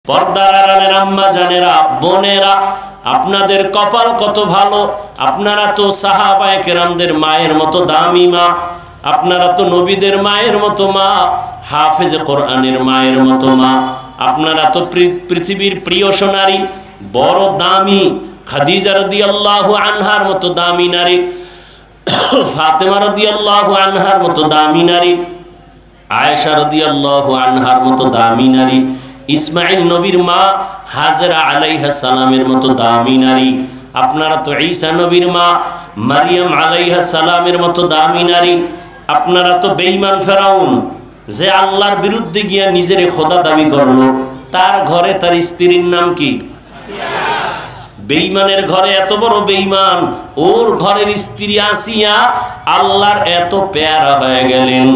পর্দার আড়ালের আম্মা জানেরা, বোনেরা, আপনাদের কপাল কত ভালো। আপনারা তো সাহাবায়ে কেরামদের মায়ের মতো দামি মা, আপনারা তো নবীদের মায়ের মতো মা, হাফেজে কোরআনের মায়ের মতো মা, আপনারা তো পৃথিবীর প্রিয় সোনারী, বড় দামি খাদিজা রাদিয়াল্লাহু আনহার মতো দামি নারী, ফাতেমা রাদিয়াল্লাহু আনহার মতো দামি নারী, আয়েশা রাদিয়াল্লাহু আনহার মতো দামি নারী, ইসমাইল নবীর মা হাজরা আলাইহিস সালামের মতো দামি নারী, আপনারা তো ঈসা নবীর মা মারিয়াম আলাইহিস সালামের মতো দামি নারী, আপনারা তো বেঈমান ফেরাউন যে আল্লাহর বিরুদ্ধে গিয়া নিজের খোদা দাবি করলো, তার ঘরে তার স্ত্রীর নাম কি? বেঈমানের ঘরে এত বড় বেঈমান, ওর ঘরের স্ত্রী আসিয়া আল্লাহর এত পেয়ারা হয়ে গেলেন,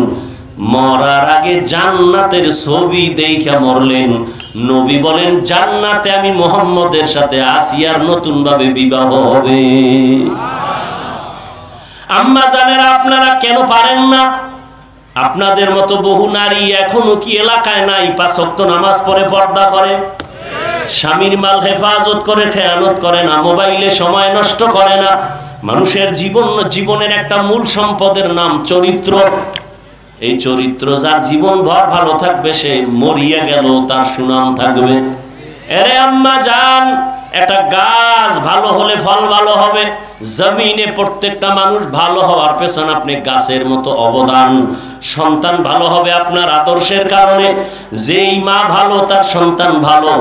মরার আগে জান্নাতের ছবি দেখে মরলেন। নবী বলেন, জান্নাতে আমি মুহাম্মদের সাথে আসিয়ার নতুন ভাবে বিবাহ হবে। আম্মা জানেরা, আপনারা কেন পারেন না? আপনাদের মতো বহু নারী এখনো কি এলাকায় নাই? 5 ওয়াক্ত নামাজ পড়ে, পর্দা করে, স্বামীর মাল হেফাজত করে, খেয়ানত করে না, মোবাইলে সময় নষ্ট করে না। মানুষের জীবনের একটা মূল সম্পদের নাম চরিত্র। এই চরিত্র যার জীবন ভর ভালো থাকবে, সে মরিয়া গেল তার সুনাম থাকবে। এরে আম্মা জান, একটা গাছ ভালো হলে ফল ভালো হবে। জমিনে প্রত্যেকটা মানুষ ভালো হওয়ার পেছনে আপনি গাছের মতো অবদান। সন্তান ভালো হবে আপনার আদর্শের কারণে। যেই মা ভালো তার সন্তান ভালো,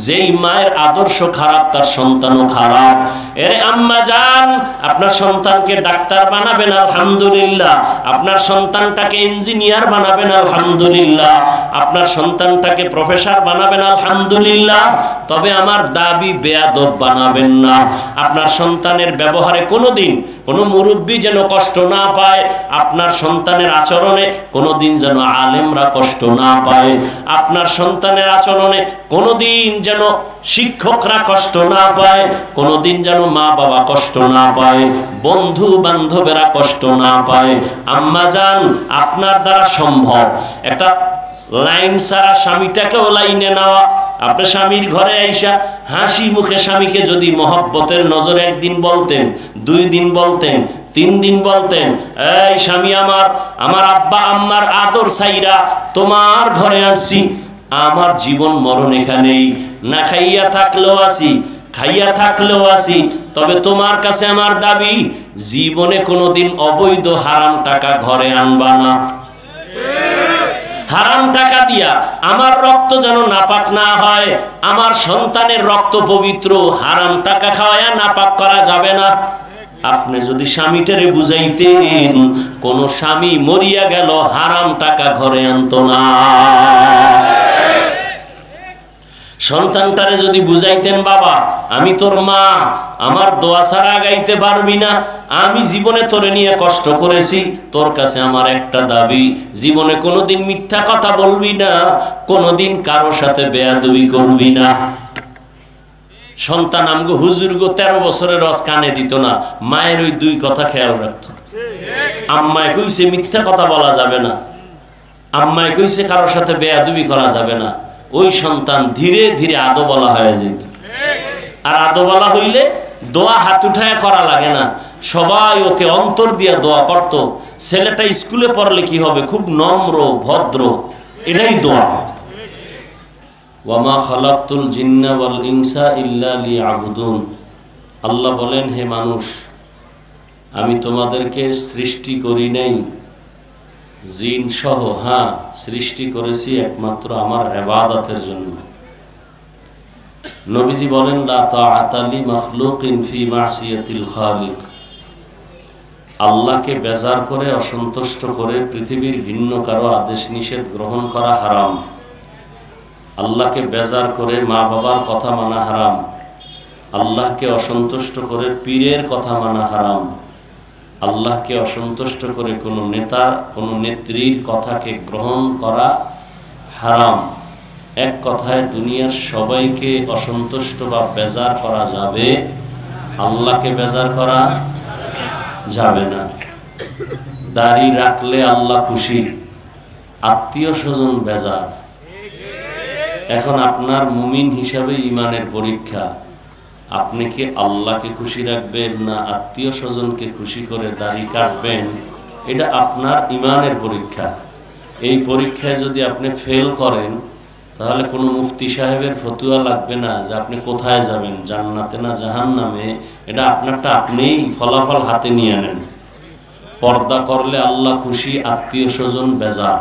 যেই মায়ের আদর্শ খারাপ তার সন্তানও খারাপ। এরে আম্মা জান, আপনার সন্তানকে ডাক্তার বানাবেন আলহামদুলিল্লাহ, আপনার সন্তানটাকে ইঞ্জিনিয়ার বানাবেন আলহামদুলিল্লাহ, আপনার সন্তানটাকে প্রফেসর বানাবেন আলহামদুলিল্লাহ, তবে আমার দাবি বেয়াদব বানাবেন না। আপনার সন্তানের ব্যবহারে কোনোদিন কোনো মুরব্বী যেন কষ্ট না পায়, আপনার সন্তানের আচরণে কোনোদিন যেন আলেমরা কষ্ট না পায়, আপনার সন্তানের আচরণে কোনোদিন যেন শিক্ষকরা কষ্ট না পায়, কোনোদিন যেন মা বাবা কষ্ট না পায়, বন্ধু বান্ধবেরা কষ্ট না পায়। আম্মা জান, আপনার দ্বারা সম্ভব একটা লাইন সারা স্বামীটাকেও লাইনে নেওয়া। আপনার স্বামীর ঘরে আইসা হাসি মুখে স্বামীকে যদি মহব্বতের নজরে একদিন বলতেন, 2 দিন বলতেন, 3 দিন বলতেন, এই স্বামী আমার আব্বা আম্মার আদর চাইরা তোমার ঘরে আসছি, আমার জীবন মরণ এখানেই, না খাইয়া থাকলেও আসি, খাইয়া থাকলেও আসি, তবে তোমার কাছে আমার দাবি, জীবনে কোনোদিন অবৈধ হারাম টাকা ঘরে আনবা না। হারাম টাকা দিয়া আমার রক্ত যেন নাপাক না হয়, আমার সন্তানের রক্ত পবিত্র, হারাম টাকা খাওয়ায়া নাপাক করা যাবে না। আপনি যদি স্বামীটারে বুঝাইতেন, কোন স্বামী মরিয়া গেল হারাম টাকা ঘরে আনতো না। সন্তানটারে যদি বুঝাইতেন, বাবা আমি তোর মা, আমার দোয়া ছাড়া গাইতে পারবি না, আমি জীবনে তোরে নিয়ে কষ্ট করেছি, তোর কাছে আমার একটা দাবি, জীবনে কোনোদিন মিথ্যা কথা বলবি না, কোনোদিন কারোর সাথে বেয়াদবি করবি না। সন্তান আমগো হুজুর গো 13 বছরের রস কানে দিত না, মায়ের ওই 2 কথা খেয়াল রাখতো। আম্মায় কইছে মিথ্যা কথা বলা যাবে না, আম্মায় কইছে কারোর সাথে বেয়াদবি করা যাবে না, ওই সন্তান ধীরে ধীরে আদো বলা হয়ে যেত। আর আদো বলা হইলে দোয়া হাত উঠায় করা লাগে না, সবাই ওকে অন্তর দিয়া দোয়া করত। ছেলেটা স্কুলে পড়লে কি হবে, খুব নম্র ভদ্র, এটাই দোয়া। ওয়ামা খালাকতুল জিন্না ওয়াল ইনসা ইল্লা লিয়াবুদুন। আল্লাহ বলেন, হে মানুষ, আমি তোমাদেরকে সৃষ্টি করি নাই জিন সহ, হ্যাঁ সৃষ্টি করেছি একমাত্র আমার ইবাদতের জন্য। নবীজি বলেন, লা তাআতা লি মাখলুকিন ফি মাসিয়াতিল খালিক। আল্লাহকে বেজার করে, অসন্তুষ্ট করে পৃথিবীর ভিন্ন কারো আদেশ নিষেধ গ্রহণ করা হারাম। আল্লাহকে বেজার করে মা বাবার কথা মানা হারাম। আল্লাহকে অসন্তুষ্ট করে পীরের কথা মানা হারাম। আল্লাহকে অসন্তুষ্ট করে কোনো নেতা, কোনো নেত্রীর কথাকে গ্রহণ করা হারাম। এক কথায় দুনিয়ার সবাইকে অসন্তুষ্ট বা বেজার করা যাবে, আল্লাহকে বেজার করা যাবে না। দাড়ি রাখলে আল্লাহ খুশি, আত্মীয় স্বজন বেজার। এখন আপনার মুমিন হিসাবে ইমানের পরীক্ষা, আপনি কি আল্লাহকে খুশি রাখবেন না আত্মীয় স্বজনকে খুশি করে দাড়ি কাটবেন? এটা আপনার ইমানের পরীক্ষা। এই পরীক্ষায় যদি আপনি ফেল করেন তাহলে কোনো মুফতি সাহেবের ফতুয়া লাগবে না যে আপনি কোথায় যাবেন, জান্নাতে না জাহান্নামে। এটা আপনারটা আপনিই ফলাফল হাতে নিয়ে নেন। পর্দা করলে আল্লাহ খুশি, আত্মীয় স্বজন বেজার।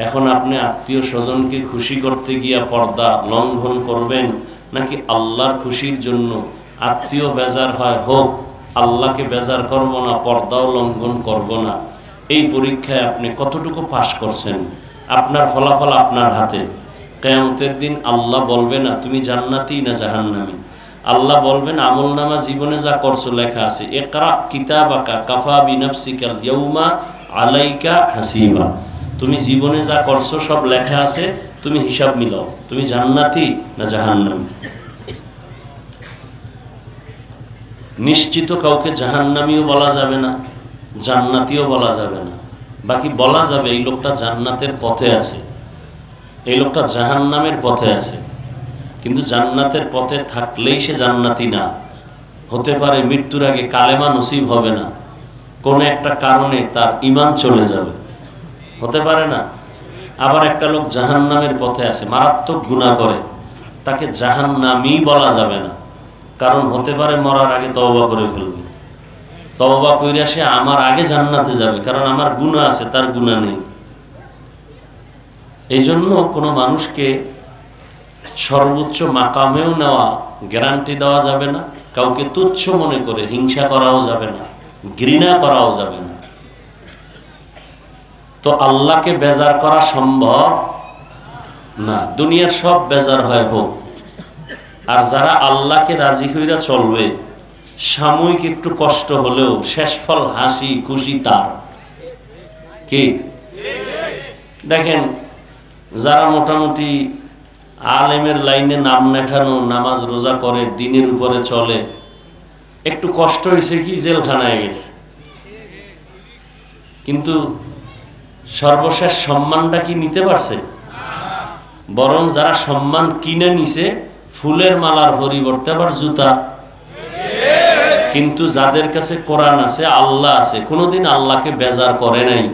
এখন আপনি আত্মীয় স্বজনকে খুশি করতে গিয়া পর্দা লঙ্ঘন করবেন, নাকি আল্লাহর খুশির জন্য আত্মীয় বেজার হয় হোক, আল্লাহকে বেজার করব না, পর্দাও লঙ্ঘন করব না। এই পরীক্ষায় আপনি কতটুকু পাশ করছেন, আপনার ফলাফল আপনার হাতে। কিয়ামতের দিন আল্লাহ বলবে না তুমি জান্নাতি না জাহান্নামী, আল্লাহ বলবেন আমলনামা জীবনে যা করছো লেখা আছে, ইকরা কিতাবাকা কাফা বিনাফসিকাল ইয়াউমা আলাইকা হাসিবা। তুমি জীবনে যা করছো সব লেখা আছে, তুমি হিসাব মিলাও, তুমি জান্নাতি না জাহান্নামী। নিশ্চিত কাউকে জাহান্নামীও বলা যাবে না, জান্নাতিও বলা যাবে না। বাকি বলা যাবে এই লোকটা জান্নাতের পথে আছে, এই লোকটা জাহান্নামের পথে আছে। কিন্তু জান্নাতের পথে থাকলেই সে জান্নাতি না। হতে পারে মৃত্যুর আগে কালেমা নসিব হবে না, কোনো একটা কারণে তার ঈমান চলে যাবে, হতে পারে না। আবার একটা লোক জাহান্নামের পথে আছে, মারাত্মক গুনাহ করে, তাকে জাহান্নামী বলা যাবে না, কারণ হতে পারে মরার আগে তওবা করে ফেলবে। তওবা কইরা সে আমার আগে জান্নাতে যাবে, কারণ আমার গুনাহ আছে, তার গুনাহ নেই। এই জন্য কোনো মানুষকে সর্বোচ্চ মাকামেও নেওয়া গ্যারান্টি দেওয়া যাবে না, কাউকে তুচ্ছ মনে করে হিংসা করাও যাবে না, ঘৃণা করাও যাবে না। তো আল্লাহকে বেজার করা সম্ভব না। দুনিয়ার সব বেজার হয় হোক, আর যারা আল্লাহকে রাজি কইরা চলবে, সাময়িক একটু কষ্ট হলেও শেষ ফল হাসি খুশি তার। কি দেখেন, যারা মোটামুটি আলেমের লাইনে নাম লেখানো, নামাজ রোজা করে, দিনের উপরে চলে, একটু কষ্ট হয়েছে কি জেলখানায় গেছে, কিন্তু সর্বশেষ সম্মানটা কি নিতে পারছে? বরং যারা সম্মান কিনে নিছে ফুলের মালার পরিবর্তে আবার জুতা। কিন্তু যাদের কাছে কোরআন আছে, আল্লাহ আছে, কোনোদিন আল্লাহকে বেজার করে নাই,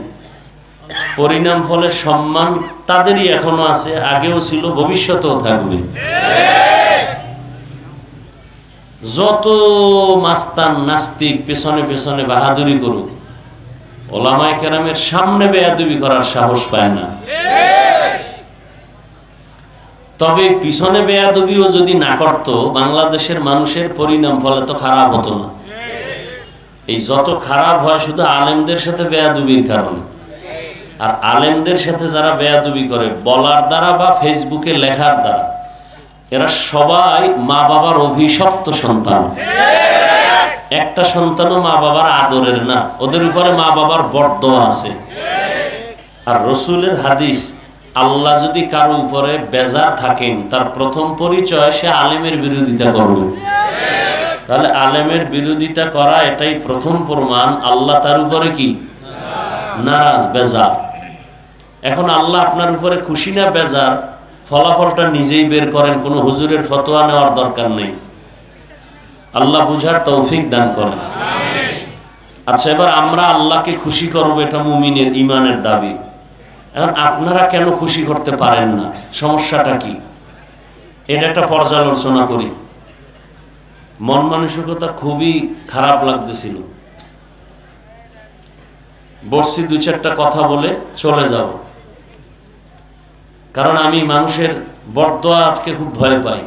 পরিণাম ফলে সম্মান তাদেরই এখনো আছে, আগেও ছিল, ভবিষ্যতেও থাকবে। যত মাস্তান নাস্তিক পেছনে পেছনে বাহাদুরি করুক, ওলামায়ে কেরামের সামনে বেয়াদবি করার সাহস পায় না। তবে পিছনে বেয়াদবিও যদি না করত, বাংলাদেশের মানুষের পরিণাম ফলে তো খারাপ হতো না। এই যত খারাপ হয় শুধু আলেমদের সাথে বেয়াদবির কারণে। আর আলেমদের সাথে যারা বেয়াদবি করে বলার দ্বারা বা ফেসবুকে লেখার দ্বারা, এরা সবাই মা বাবার অভিশপ্ত সন্তান। একটা সন্তানও মা বাবার আদরের না, ওদের উপরে মা বাবার বরদোয়া আছে। আর রসুলের হাদিস, আল্লাহ যদি কারো উপরে বেজার থাকেন, তার প্রথম পরিচয় সে আলেমের বিরোধিতা করবে। তাহলে আলেমের বিরোধিতা করা এটাই প্রথম প্রমাণ আল্লাহ তার উপরে কি নারাজ, বেজার। এখন আল্লাহ আপনার উপরে খুশি না বেজার, ফলাফলটা নিজেই বের করেন, কোনো হুজুরের ফতোয়া নেওয়ার দরকার নেই। আল্লাহ বুঝার তৌফিক দান করেন। আচ্ছা, এবার আমরা আল্লাহকে খুশি করবো, এটা মুমিনের ইমানের দাবি। এখন আপনারা কেন খুশি করতে পারেন না, সমস্যাটা কি? এটা একটা পর্যালোচনা করি। মন মানসিকতা খুবই খারাপ লাগতেছিল, বসছি দুই চারটা কথা বলে চলে যাব, কারণ আমি মানুষের বরদোয়াকে খুব ভয় পাই।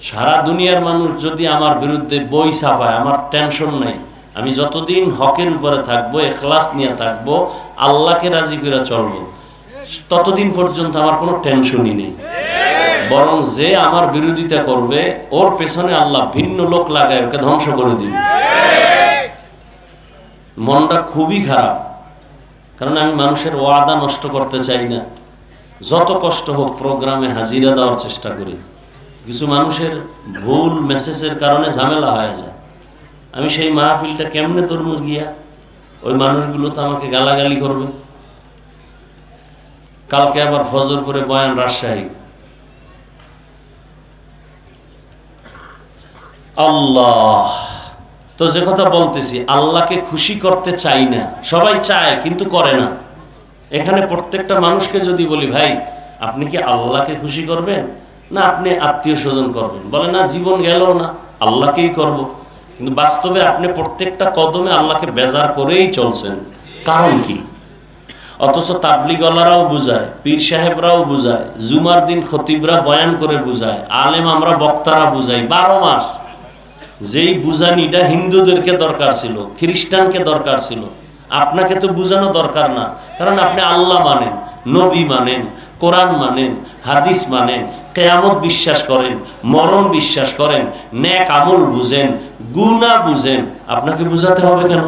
সারা দুনিয়ার মানুষ যদি আমার বিরুদ্ধে বই ছাপায়, আমার টেনশন নাই। আমি যতদিন হকের উপরে থাকবো, ইখলাস নিয়ে থাকবো, আল্লাহকে রাজি করে চলবো, ততদিন পর্যন্ত আমার কোনো টেনশনই নেই। বরং যে আমার বিরোধিতা করবে, ওর পেছনে আল্লাহ ভিন্ন লোক লাগায় ওকে ধ্বংস করে দিবে। মনটা খুবই খারাপ, কারণ আমি মানুষের ওয়াদা নষ্ট করতে চাই না। যত কষ্ট হোক প্রোগ্রামে হাজিরা দেওয়ার চেষ্টা করি। কিছু মানুষের ভুল মেসেজের কারণে ঝামেলা হয়ে যায়। আমি সেই মাহফিলটা কেমনে তরমুজ গিয়া, ওই মানুষগুলো তো আমাকে গালাগালি করবে। কালকে আবার ফজর করে বয়ান রাজশাহী, আল্লাহ, তো যে কথা বলতেছি, আল্লাহকে খুশি করতে চাই না, সবাই চায় কিন্তু করে না। এখানে প্রত্যেকটা মানুষকে যদি বলি, ভাই আপনি কি আল্লাহকে খুশি করবেন না আপনি আত্মীয় স্বজন করবেন, বলে না জীবন গেল না আল্লাহকেই করব। কিন্তু বাস্তবে আপনি প্রত্যেকটা কদমে আল্লাহকে বেজার করেই চলছেন। কারণ কি? অথচ তাবলিগওয়ালারাও বুঝায়, পীর সাহেবরাও বুঝায়, জুমার দিন খতিবরা বয়ান করে বুঝায়, আলেম আমরা বক্তারা বুঝাই 12 মাস। যেই বুঝানিটা হিন্দুদেরকে দরকার ছিল, খ্রিস্টানকে দরকার ছিল, আপনাকে তো বুঝানো দরকার না। কারণ আপনি আল্লাহ মানেন, নবী মানেন, কোরআন মানেন, হাদিস মানেন, কিয়ামত বিশ্বাস করেন, মরণ বিশ্বাস করেন, নেক আমল বুঝেন, গুনাহ বুঝেন, আপনাকে বুঝাতে হবে কেন?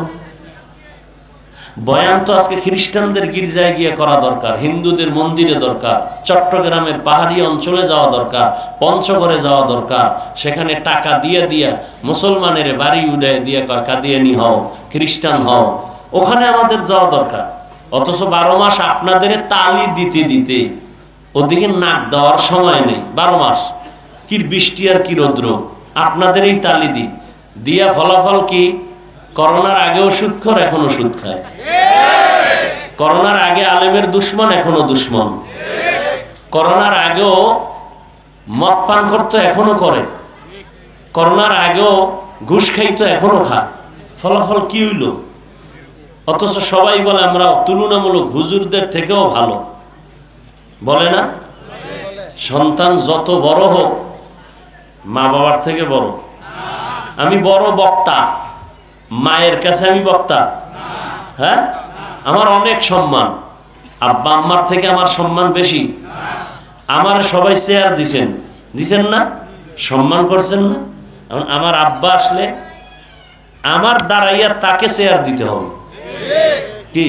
বয়ান তো আজকে খ্রিস্টানদের গির্জায় গিয়ে করা দরকার, হিন্দুদের মন্দিরে দরকার, চট্টগ্রামের পাহাড়ি অঞ্চলে যাওয়া দরকার, পঞ্চগড়ে যাওয়া দরকার, সেখানে টাকা দিয়ে দিয়া মুসলমানের বাড়ি উড়াই দিয়ে কাদিয়ানি হও, খ্রিস্টান হও, ওখানে আমাদের যাওয়া দরকার। অথচ 12 মাস আপনাদের তালি দিতে দিতে ওদিকে নাক দেওয়ার সময় নেই। 12 মাস কি বৃষ্টি আর কি রৌদ্র, আপনাদের এই তালি দিয়া ফলাফল কি? করোনার আগেও সুদ খোর, এখনো সুদ খায়। করোনার আগে আলেমের দুশ্মন, এখনো দুশ্মন। করোনার আগেও মদ পান করতো, এখনো করে। করোনার আগেও ঘুষ খাইতো, এখনো খায়। ফলাফল কি হইল? অথচ সবাই বলে আমরা তুলনামূলক হুজুরদের থেকেও ভালো, বলে না? সন্তান যত বড় হোক মা বাবার থেকে বড়। আমি বড় বক্তা, মায়ের কাছে আমি বক্তা? হ্যাঁ, আমার অনেক সম্মান। আব্বা আম্মার থেকে আমার সম্মান বেশি। আমার সবাই চেয়ার দিছেন না? সম্মান করছেন না? আমার আব্বা আসলে আমার দাঁড়াইয়া তাকে চেয়ার দিতে হবে কি?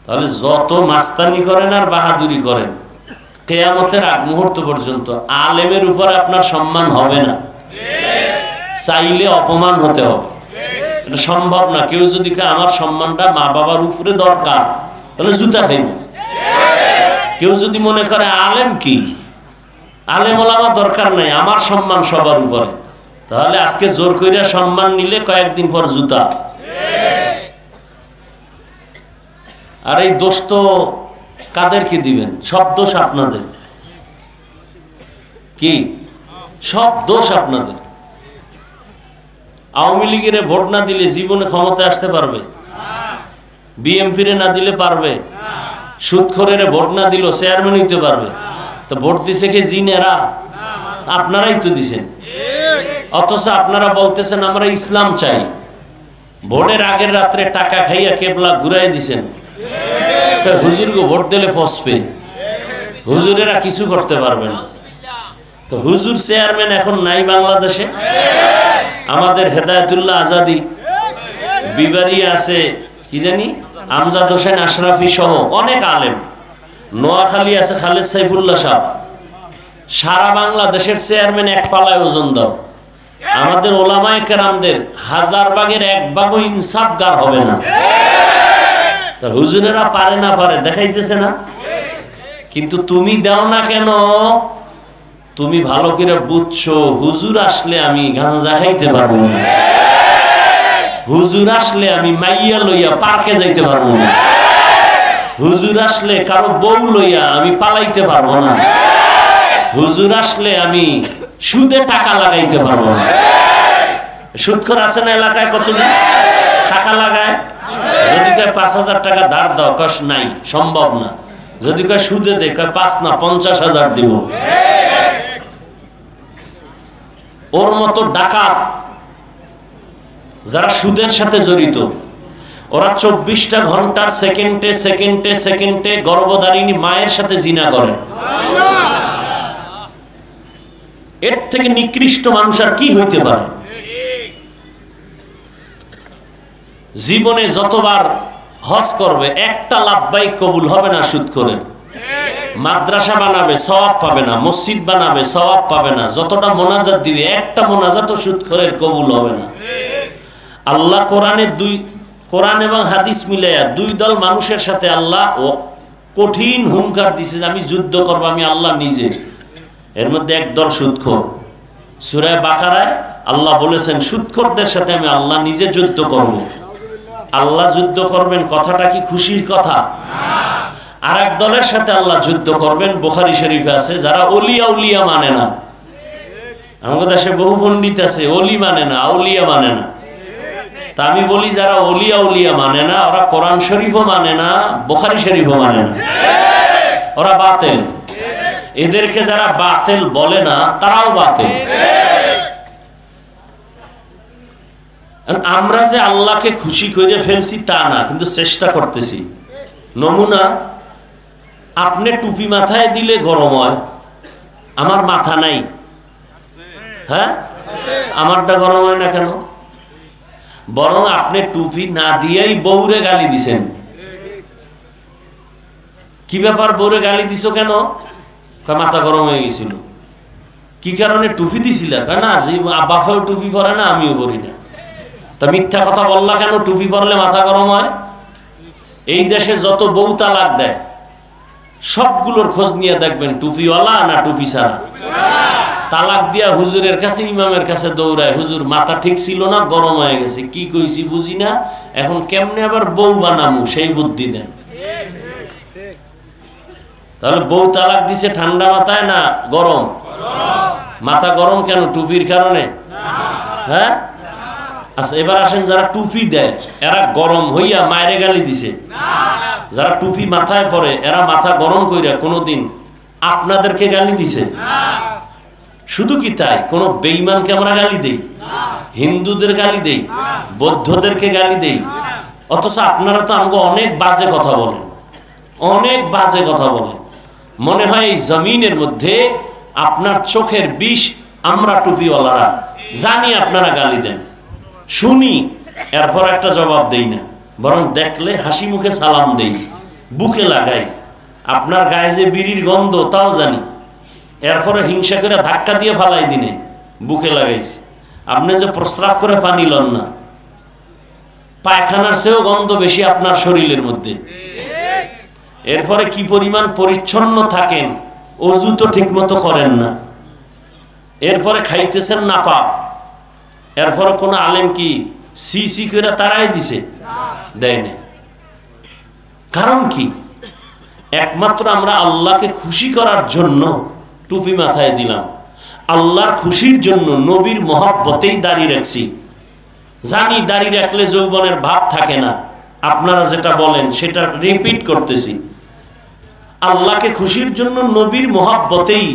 তাহলে যত মাস্তানি করেন আর বাহাদুরি করেন, কিয়ামতের আগ মুহূর্ত পর্যন্ত আলেমের উপরে আপনার সম্মান হবে না। চাইলে অপমান হতে হবে, এটা সম্ভব না। কেউ যদি আমার সম্মানটা মা বাবার উপরে দরকার, তাহলে জুতা খাইব। কেউ যদি মনে করে আলেম কি, আলেম ওলামা দরকার নাই, আমার সম্মান সবার উপরে, তাহলে আজকে জোর কইরা সম্মান নিলে কয়েকদিন পর জুতা। আর এই দোষ তো কাদেরকে দিবেন? সব দোষ আপনাদের। কি সব দোষ আপনাদের? আওয়ামী লীগের ভোট না দিলে জীবনে ক্ষমতায় আসতে পারবে? বিএনপির না দিলে পারবে? সুদখোরের ভোট না দিল চেয়ারম্যান হইতে পারবে? তো ভোট দিছে কে? জিনেরা, আপনারাই তো দিছেন। অথচ আপনারা বলতেছেন আমরা ইসলাম চাই। ভোটের আগের রাত্রে টাকা খাইয়া কেবলা ঘুরাই দিছেন। হুজুরকে ভোট দিলে ফসবে, হুজুরেরা কিছু করতে পারবে না। তো হুজুর চেয়ারম্যান এখন নাই বাংলাদেশে। আমাদের হেদায়েতুল্লাহ আজাদি বিবারি আছে, কি জানি আমজাদ হোসেন আশরাফি সহ অনেক আলেম। নোয়াখালী আছে খালেদ সাইফুল্লাহ সাহেব। সারা বাংলাদেশের চেয়ারম্যান এক পালায় ওজন দাও। আমাদের ওলামায়ে কেরামদের 1000 ভাগের 1 ভাগও ইনসাফগার হবে না। তার হুজুরেরা পারে না পারে দেখাইতেছে না। কিন্তু তুমি দাও না কেন? তুমি ভালো করে বুঝছো হুজুর আসলে আমি গাঁজা খাইতে পারবো না, হুজুর আসলে আমি মাইয়া লইয়া পার্কে যাইতে পারবো না, হুজুর আসলে কারো বউ লইয়া আমি পালাইতে পারবো না, হুজুর আসলে আমি সুদে টাকা লাগাইতে পারবো না। সুদখোর আছে না এলাকায়? কতদিন টাকা লাগায়? যদি কয় 5000 টাকা ধার দাও, কস নাই, সম্ভব না। যদি কয় সুদে দে, কয় 5 না 50,000 দিব। ওর মতো ডাকাত যারা সুদের সাথে জড়িত, ওরা 24টা ঘন্টার সেকেন্ডে সেকেন্ডে সেকেন্ডে গর্ভধারিণী মায়ের সাথে জিনা করে। এর থেকে নিকৃষ্ট মানুষ আর কি হইতে পারে? জীবনে যতবার হজ করবে একটা লাভবাহিক কবুল হবে না সুদখোরের। মাদ্রাসা বানাবে সওয়াব পাবে না, মসজিদ বানাবে সওয়াব পাবে না, যতটা মোনাজাত দিবে একটা মোনাজাতও সুদখোরের কবুল হবে না। আল্লাহ কোরআন এবং হাদিস মিলাইয়া 2 দল মানুষের সাথে আল্লাহ কঠিন হুঙ্কার দিছে যে আমি যুদ্ধ করব, আমি আল্লাহ নিজে। এর মধ্যে এক দল সুদখোর। সূরা বাকারায় আল্লাহ বলেছেন সুদখোরদের সাথে আমি আল্লাহ নিজে যুদ্ধ করব। আল্লাহ যুদ্ধ করবেন, কথাটা কি খুশির কথা? আর এক দলের সাথে আল্লাহ যুদ্ধ করবেন, বুখারী শরীফে আছে, যারা ওলিয়া উলিয়া মানে না। আমাদের দেশে বহু পণ্ডিত আছে ওলি মানে না, আউলিয়া মানে না। তা আমি বলি যারা ওলিয়া উলিয়া মানে না, ওরা কোরআন শরীফও মানে না, বুখারী শরীফও মানে না, ওরা বাতিল। এদেরকে যারা বাতিল বলে না, তারাও বাতিল। আমরা যে আল্লাহকে খুশি করে ফেলছি তা না, কিন্তু চেষ্টা করতেছি। নমুনা, আপনি টুপি মাথায় দিলে গরম হয়, আমার মাথা নাই, হ্যাঁ, আমারটা গরম হয় না কেন? বরং আপনি টুপি না দিয়েই বউরে গালি দিছেন। কি ব্যাপার, বউরে গালি দিছো কেন? মাথা গরম হয়ে গেছিল। কি কারণে টুপি দিছিল? না, যে বাপেও টুপি পরে না, আমিও পরি না। তা মিথ্যা কথা বললা কেন? টুপি পরলে মাথা গরম হয়? এই দেশে যত বউ তালাক দেয় সবগুলোর খোঁজ নিয়ে দেখবেন টুপিওয়ালা না টুপি ছাড়া। তালাক দিয়া হুজুরের কাছে, ইমামের কাছে দৌড়ায়, হুজুর মাথা ঠিক ছিল না, গরম হয়ে গেছে, কি কইছি বুঝি না, এখন কেমনে আবার বউ বানামু সেই বুদ্ধি দেন। তাহলে বউ তালাক দিছে ঠান্ডা মাথায় না গরম? মাথা গরম কেন? টুপির কারণে? হ্যাঁ, আচ্ছা এবার আসেন, যারা টুপি দেয় এরা গরম হইয়া মায়েরে গালি দিছে? যারা টুপি মাথায় পরে এরা মাথা গরম কইরা কোনোদিন আপনাদেরকে গালি দিছে? শুধু কি তাই, কোন বেঈমানকে আমরা গালি দেই? হিন্দুদের গালি দেই, বৌদ্ধদেরকে গালি দেই, অথচ আপনারা তো আমাকে অনেক বাজে কথা বলেন, অনেক বাজে কথা বলেন। মনে হয় এই জমিনের মধ্যে আপনার চোখের বিষ আমরা টুপিওয়ালারা জানি আপনারা গালি দেন, শুনি, এরপর একটা জবাব দেই না, বরং দেখলে হাসি মুখে সালাম দেই, বুকে লাগাই। আপনার গায়ে যে বিড়ির গন্ধ তাও জানি, এরপরে হিংসা করে ধাক্কা দিয়ে ফালাই দিনে বুকে লাগাইছি। আপনি যে প্রস্রাব করে পানি লন না, পায়খানার চেয়েও গন্ধ বেশি আপনার শরীরের মধ্যে। এরপরে কি পরিমাণ পরিচ্ছন্ন থাকেন, অজু তো ঠিক মতো করেন না, এরপরে খাইতেছেন না পাপ। এরপরে কোন আলেম কি সি সি করে তারাই দিছে? দেয় না। কারণ কি? একমাত্র আমরা আল্লাহকে খুশি করার জন্য টুপি মাথায় দিলাম, আল্লাহর খুশির জন্য নবীর মহব্বতেই দাড়ি রাখছি। জানি দাড়ি রাখলে যৌবনের ভাব থাকে না, আপনারা যেটা বলেন সেটা রিপিট করতেছি। আল্লাহকে খুশির জন্য নবীর মহব্বতেই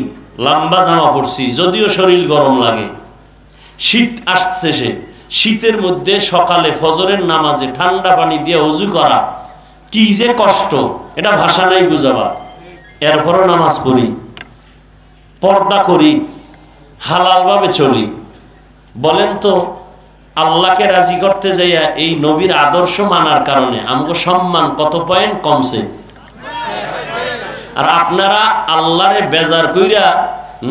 লম্বা জামা পরছি, যদিও শরীর গরম লাগে। শীত আসছে, সে শীতের মধ্যে সকালে ফজরের নামাজে ঠান্ডা পানি দিয়ে ওযু করা কি যে কষ্ট, এটা ভাষা নাই বুঝাবা। এরপরও নামাজ পড়ি, পর্দা করি, হালাল ভাবে চলি। বলেন তো, আল্লাহকে রাজি করতে যাইয়া এই নবীর আদর্শ মানার কারণে আমাকে সম্মান কত পয়েন্ট কমছে? আর আপনারা আল্লাহরে বেজার কইরা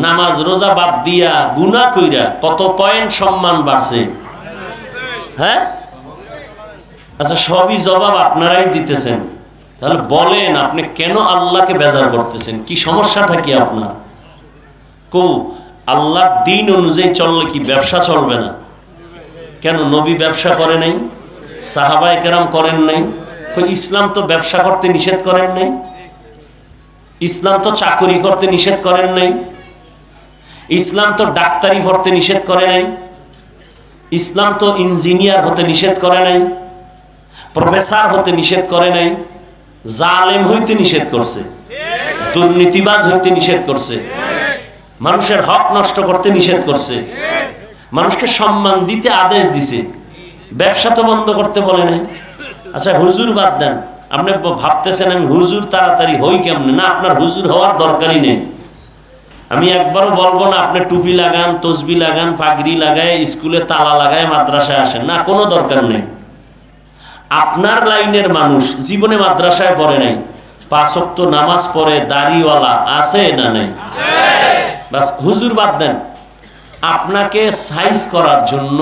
নামাজ রোজা বাদ দিয়া গুনাহ কইরা কত পয়েন্ট সম্মান বাড়ছে? হ্যাঁ, আচ্ছা সবই জবাব আপনারাই দিতেছেন। তাহলে বলেন আপনি কেন আল্লাহকে বেজার করতেছেন? কি সমস্যাটা কি আপনার? কো আল্লাহর দিন অনুযায়ী চললে কি ব্যবসা চলবে না? কেন নবী ব্যবসা করে নাই? সাহাবায়ে কেরাম করেন নাই? ইসলাম তো ব্যবসা করতে নিষেধ করেন নাই, ইসলাম তো চাকরি করতে নিষেধ করেন নাই, ইসলাম তো ডাক্তারি পড়তে নিষেধ করে নাই, ইসলাম তো ইঞ্জিনিয়ার হতে নিষেধ করে নাই, প্রফেসর হতে নিষেধ করে নাই, জালেম হইতে নিষেধ করছে, দুর্নীতিবাজ হইতে নিষেধ করছে, মানুষের হক নষ্ট করতে নিষেধ করছে, মানুষকে সম্মান দিতে আদেশ দিছে, ব্যবসা তো বন্ধ করতে বলে নাই। আচ্ছা হুজুর বাদ দেন, আপনি ভাবতেছেন আমি হুজুর তাড়াতাড়ি হই কেমনে? না, আপনার হুজুর হওয়ার দরকারই নেই। আমি একবারও বলবো না আপনি টুপি লাগান, তসবি লাগান, পাগড়ি লাগায় স্কুলে তালা লাগায় মাদ্রাসায় আসেন, না, কোনো দরকার নেই। আপনার লাইনের মানুষ জীবনে মাদ্রাসায় পড়ে নাই, 5 ওয়াক্ত নামাজ পড়ে, দাড়িওয়ালা আছে না নাই? বাস হুজুর বাদ দেন, আপনাকে সাইজ করার জন্য,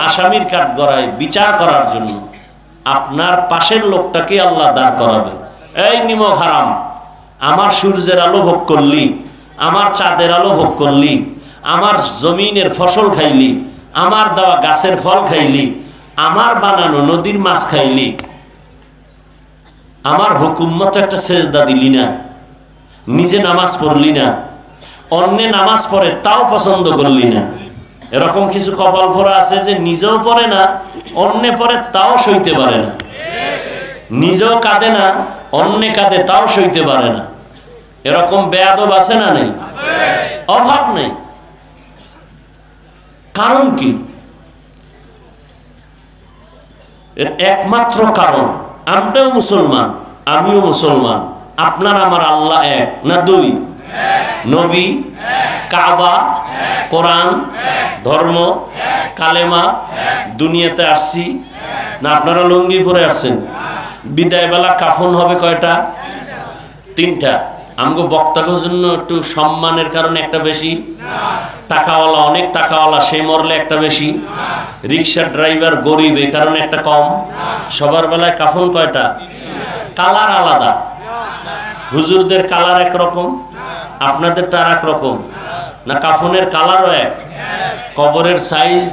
আসামির কাঠ গড়ায় বিচার করার জন্য আপনার পাশের লোকটাকে আল্লাহ দাঁড় করাবে। এই নিমক হারাম, আমার সূর্যের আলো ভোগ করলি, আমার চাঁদের আলো ভোগ করলি, আমার জমিনের ফসল খাইলি, আমার দেওয়া গাছের ফল খাইলি, আমার বানানো নদীর মাছ খাইলি, আমার হুকুম মতো একটা সেজদা দিলি না, নিজে নামাজ পড়লি না, অন্যে নামাজ পড়ে তাও পছন্দ করলি না। এরকম কিছু কপাল পোড়া আছে যে নিজেও পড়ে না, অন্যে পড়ে তাও সইতে পারে না, নিজেও কাঁদে না, অন্যে কাঁদে তাও সইতে পারে না। এরকম বেয়াদব আছে না নেই? অভাব নেই। কারণ কি? এর একমাত্র কারণ, আমরাও মুসলমান, আমিও মুসলমান, আপনার আমার আল্লাহ এক না দুই? নবী, কাবা, কোরআন, ধর্ম, কালেমা, দুনিয়াতে আসছি না? আপনারা লুঙ্গি পরে আসছেন। বিদায় বেলা কাফন হবে কয়টা? তিনটা। আমগো বক্তার জন্য একটু সম্মানের কারণে একটা বেশি, টাকাওয়ালা অনেক টাকাওয়ালা সে মরলে একটা বেশি, রিক্সা ড্রাইভার গরিব এই কারণে একটা কম। সবার বেলায় কাফন কয়টা? কালার আলাদা। হুজুরদের কালার একরকম, আপনাদেরটা আর এক রকম না? কাফনের কালারও এক, কবরের সাইজ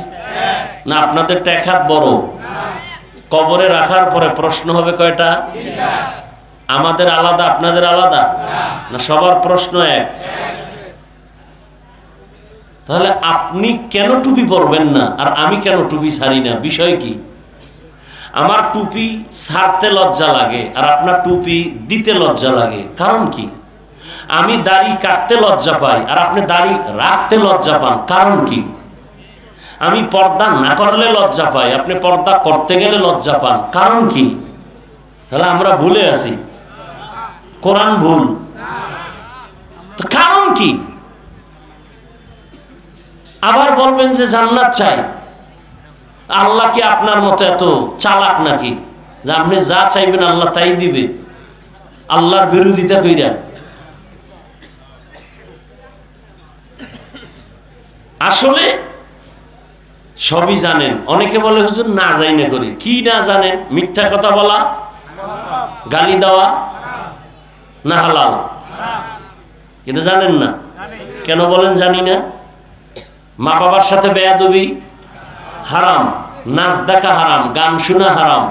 না আপনাদেরটা এক হাত বড়। কবরে রাখার পরে প্রশ্ন হবে কয়টা? আমাদের আলাদা, আপনাদের আলাদা না? সবার প্রশ্ন এক। তাহলে আপনি কেন টুপি পরবেন না আর আমি কেন টুপি ছাড়ি না? বিষয় কি? আমার টুপি ছাড়তে লজ্জা লাগে আর আপনার টুপি দিতে লজ্জা লাগে। কারণ কি? আমি দাড়ি কাটতে লজ্জা পাই আর আপনি দাড়ি রাখতে লজ্জা পান। কারণ কি? আমি পর্দা না করলে লজ্জা পাই, আপনি পর্দা করতে গেলে লজ্জা পান। কারণ কি? তাহলে আমরা ভুলে আছি, কোরআন ভুল। তো কারণ কি? আবার বলবেন যে জান্নাত চাই। আল্লাহ কি আপনার মতো এত চালাক নাকি যে আপনি যা চাইবেন আল্লাহ তাই দিবে? আল্লাহর বিরোধিতা কইরা। আসলে সবই জানেন। অনেকে বলে হুজুর না যাই না করি। কি না জানেন? মিথ্যা কথা বলা, গালি দেওয়া না হালাল? এটা জানেন না? কেন বলেন জানি না? মা বাবার সাথে বেয়াদবি হারাম, নাচ দেখা হারাম, গান শোনা হারাম,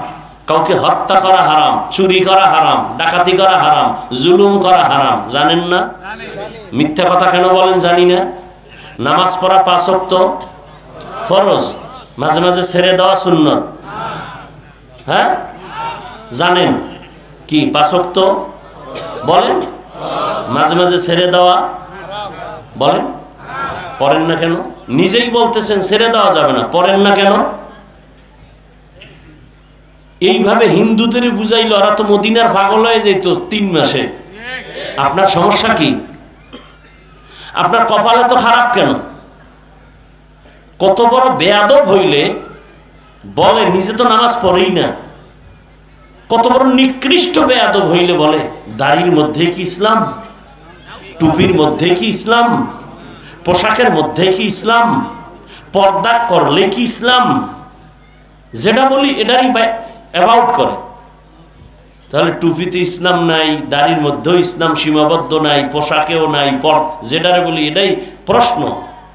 কাউকে হত্যা করা হারাম, চুরি করা হারাম, ডাকাতি করা হারাম, জুলুম করা হারাম। জানেন না? মিথ্যা কথা কেন বলেন জানি না? নামাজ পড়া 5 ওয়াক্ত ফরজ, মাঝে মাঝে ছেড়ে দেওয়া সুন্নত। হ্যাঁ জানেন কি? 5 ওয়াক্ত বলেন, মাঝে মাঝে ছেড়ে দেওয়া বলেন। পড়েন না কেন? নিজেই বলতেছেন ছেড়ে দেওয়া যাবে না, পড়েন না কেন? এইভাবে হিন্দুদের বুঝাইল, ওরা তো মদিনার পাগল হয়ে যেত 3 মাসে। আপনার সমস্যা কি? আপনার কপালে তো খারাপ কেন? কত বড় বেয়াদব হইলে বলে নিজে তো নামাজ পড়েই না। কত বড় নিকৃষ্ট বেয়াদব হইলে বলে দাড়ির মধ্যে কি ইসলাম, টুপির মধ্যে কি ইসলাম, পোশাকের মধ্যে কি ইসলাম, পর্দা করলে কি ইসলাম? যেটা বলি এটারই অ্যাবাউট করে। তাহলে টুপিতে ইসলাম নাই, দাড়ির মধ্যেও ইসলাম সীমাবদ্ধ নাই, পোশাকেও নাই, যেটারে বলি এটাই প্রশ্ন,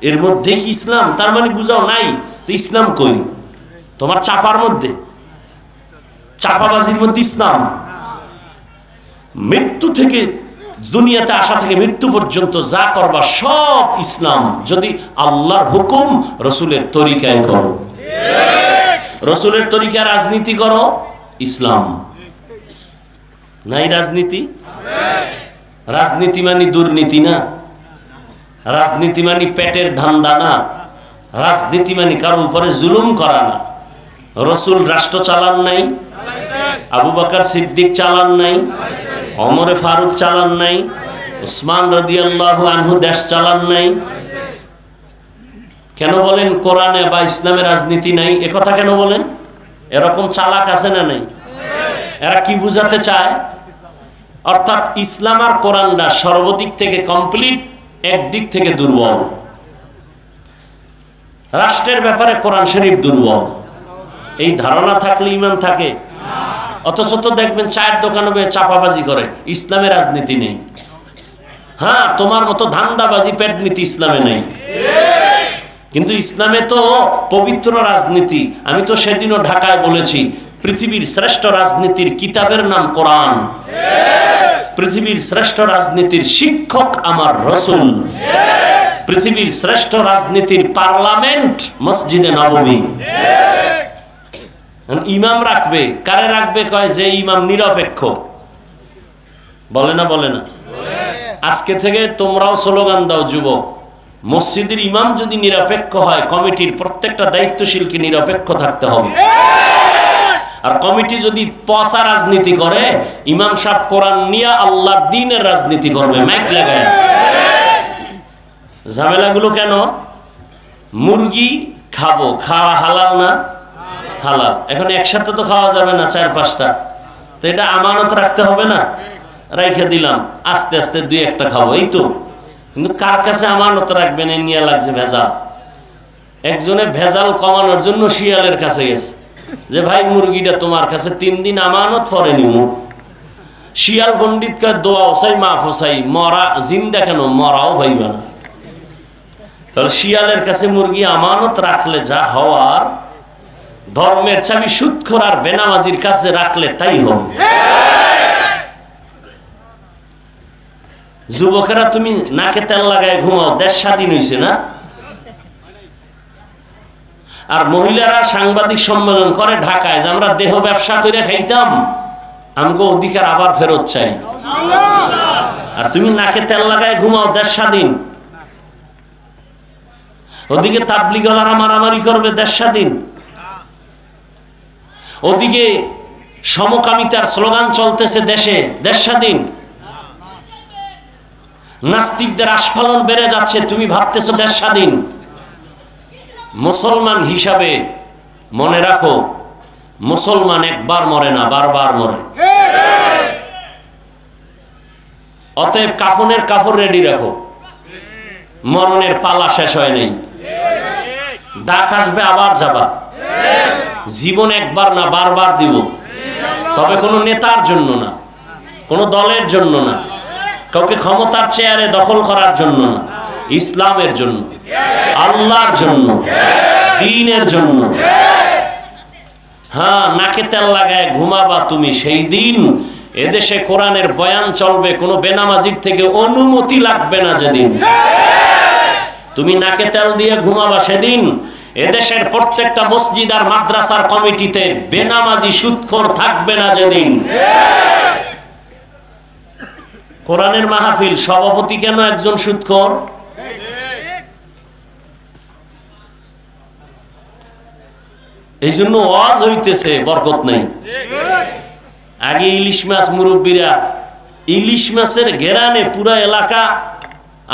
এর মধ্যে কি ইসলাম? তার মানে বুঝাও নাই তো ইসলাম কই? তোমার চাপার মধ্যে, চাপাবাজির মধ্যে ইসলাম। মৃত্যু থেকে, দুনিয়াতে আসা থেকে মৃত্যু পর্যন্ত যা করবা সব ইসলাম, যদি আল্লাহর হুকুম রসুলের তরিকায় করো। রসুলের তরিকায় রাজনীতি করো, ইসলাম নাই। রাজনীতি, রাজনীতি মানে দুর্নীতি না, রাজনীতি মানে পেটের ধান্দা না, রাজনীতি মানে কারো উপরে জুলুম করা না। রসুল রাষ্ট্র চালান নাই, আবু বকর সিদ্দিক চালান নাই, ওমরে ফারুক চালান নাই, উসমান রাদিয়াল্লাহু আনহু দেশ চালান নাই। কেন বলেন কোরআনে বা ইসলামে রাজনীতি নাই? একথা কেন বলেন? এরকম চালাক আছে না নাই? এরা কি বুঝাতে চায়? অর্থাৎ ইসলাম আর কোরআনটা সর্বদিক থেকে কমপ্লিট, একদিক থেকে দুর্বল। রাষ্ট্রের ব্যাপারে কোরআন শরীফ দুর্বল, এই ধারণা থাকলে ইমান থাকে। অথচ তো দেখবেন চায়ের দোকানে চাপাবাজি করে, ইসলামে রাজনীতি নেই। হ্যাঁ, তোমার মতো ধান্দাবাজি পেট নীতি ইসলামে নেই। কিন্তু ইসলামে তো পবিত্র রাজনীতি। আমি তো সেদিনও ঢাকায় বলেছি, পৃথিবীর শ্রেষ্ঠ রাজনীতির কিতাবের নাম কোরআন, পৃথিবীর শ্রেষ্ঠ রাজনীতির শিক্ষক আমার রাসূল, পৃথিবীর শ্রেষ্ঠ রাজনীতির পার্লামেন্ট মসজিদে নববী। ইমাম রাখবে, কারে রাখবে? কয় যে ইমাম নিরপেক্ষ। বলে না? বলে না? আজকে থেকে তোমরাও স্লোগান দাও যুবক, মসজিদের ইমাম যদি নিরপেক্ষ হয়, কমিটির প্রত্যেকটা দায়িত্বশীলকে নিরপেক্ষ থাকতে হবে। আর কমিটি যদি পচা রাজনীতি করে, ইমাম সাহেব কোরআন নিয়ে আল্লাহর দ্বীনের রাজনীতি করবে মাইক লাগায়। ঝামেলাগুলো কেন? মুরগি খাবো, খাওয়া হালাল না? হালাল। এখন একসাথে তো খাওয়া যাবে না, 4-5টা, তো এটা আমানত রাখতে হবে না? রাইখে দিলাম, আস্তে আস্তে 2-1টা খাবো, এই তো। কিন্তু কার কাছে আমানত রাখবেন এই নিয়ে লাগছে ভেজাল। একজনে ভেজাল কমানোর জন্য শিয়ালের কাছে গেছে যে ভাই মুরগিটা তোমার কাছে 3 দিন আমানত পরে নিব। শিয়াল পণ্ডিতকে দোয়াও চাই, মাফও চাই, মরা জিন্দা কেন, মরাও ভাইবা না। তাহলে শিয়ালের কাছে মুরগি আমানত রাখলে যা হওয়ার, ধর্মের চাবি সুদখোর আর বেনামাজির কাছে রাখলে তাই হবে। যুবকেরা তুমি নাকে তেল লাগায় ঘুমাও, দেশ স্বাধীন হয়েছে না? আর মহিলারা সাংবাদিক সম্মেলন করে ঢাকায় যে আমরা দেহ ব্যবসা করে খাইতাম, আমগো অধিকার আবার ফেরত চাই। আর তুমি নাকে তেল লাগায় ঘুমাও, দেশ স্বাধীন। ওদিকে তাবলিগলারা মারামারি করবে, দেশ স্বাধীন। ওদিকে সমকামিতার স্লোগান চলতেছে দেশে, দেশ স্বাধীন। নাস্তিকদের আস্ফালন বেড়ে যাচ্ছে, তুমি ভাবতেছো দেশ স্বাধীন। মুসলমান হিসাবে মনে রাখো, মুসলমান একবার মরে না, বারবার মরে। অতএব কাফনের কাপড় রেডি রাখো, মরণের পালা শেষ হয় নাই। ডাক আসবে, আবার যাবা। জীবন একবার না, বারবার দিব। তবে কোনো নেতার জন্য না, কোনো দলের জন্য না, কাউকে ক্ষমতার চেয়ারে দখল করার জন্য না, ইসলামের জন্য, আল্লাহর জন্য, দ্বীনের জন্য। হ্যাঁ, নাকে তেল লাগায় ঘুমাবা তুমি সেই দিন। এদেশে কোরআনের বয়ান চলবে, কোনো বেনামাজির থেকে অনুমতি লাগবে না যেদিন। তুমি নাকে তেল দিয়ে ঘুমাবা সেদিন এদেশের প্রত্যেকটা মসজিদ আর মাদ্রাসার কমিটিতে বেনামাজি সুদখোর থাকবে না যেদিন। কোরআনের মাহফিল সভাপতি কেন একজন সুদখোর? এই জন্য ওয়াজ হইতেছে, বরকত নেই। আগে ইলিশ মাছ, মুরব্বীরা ইলিশ মাছের ঘেরানে পুরা এলাকা,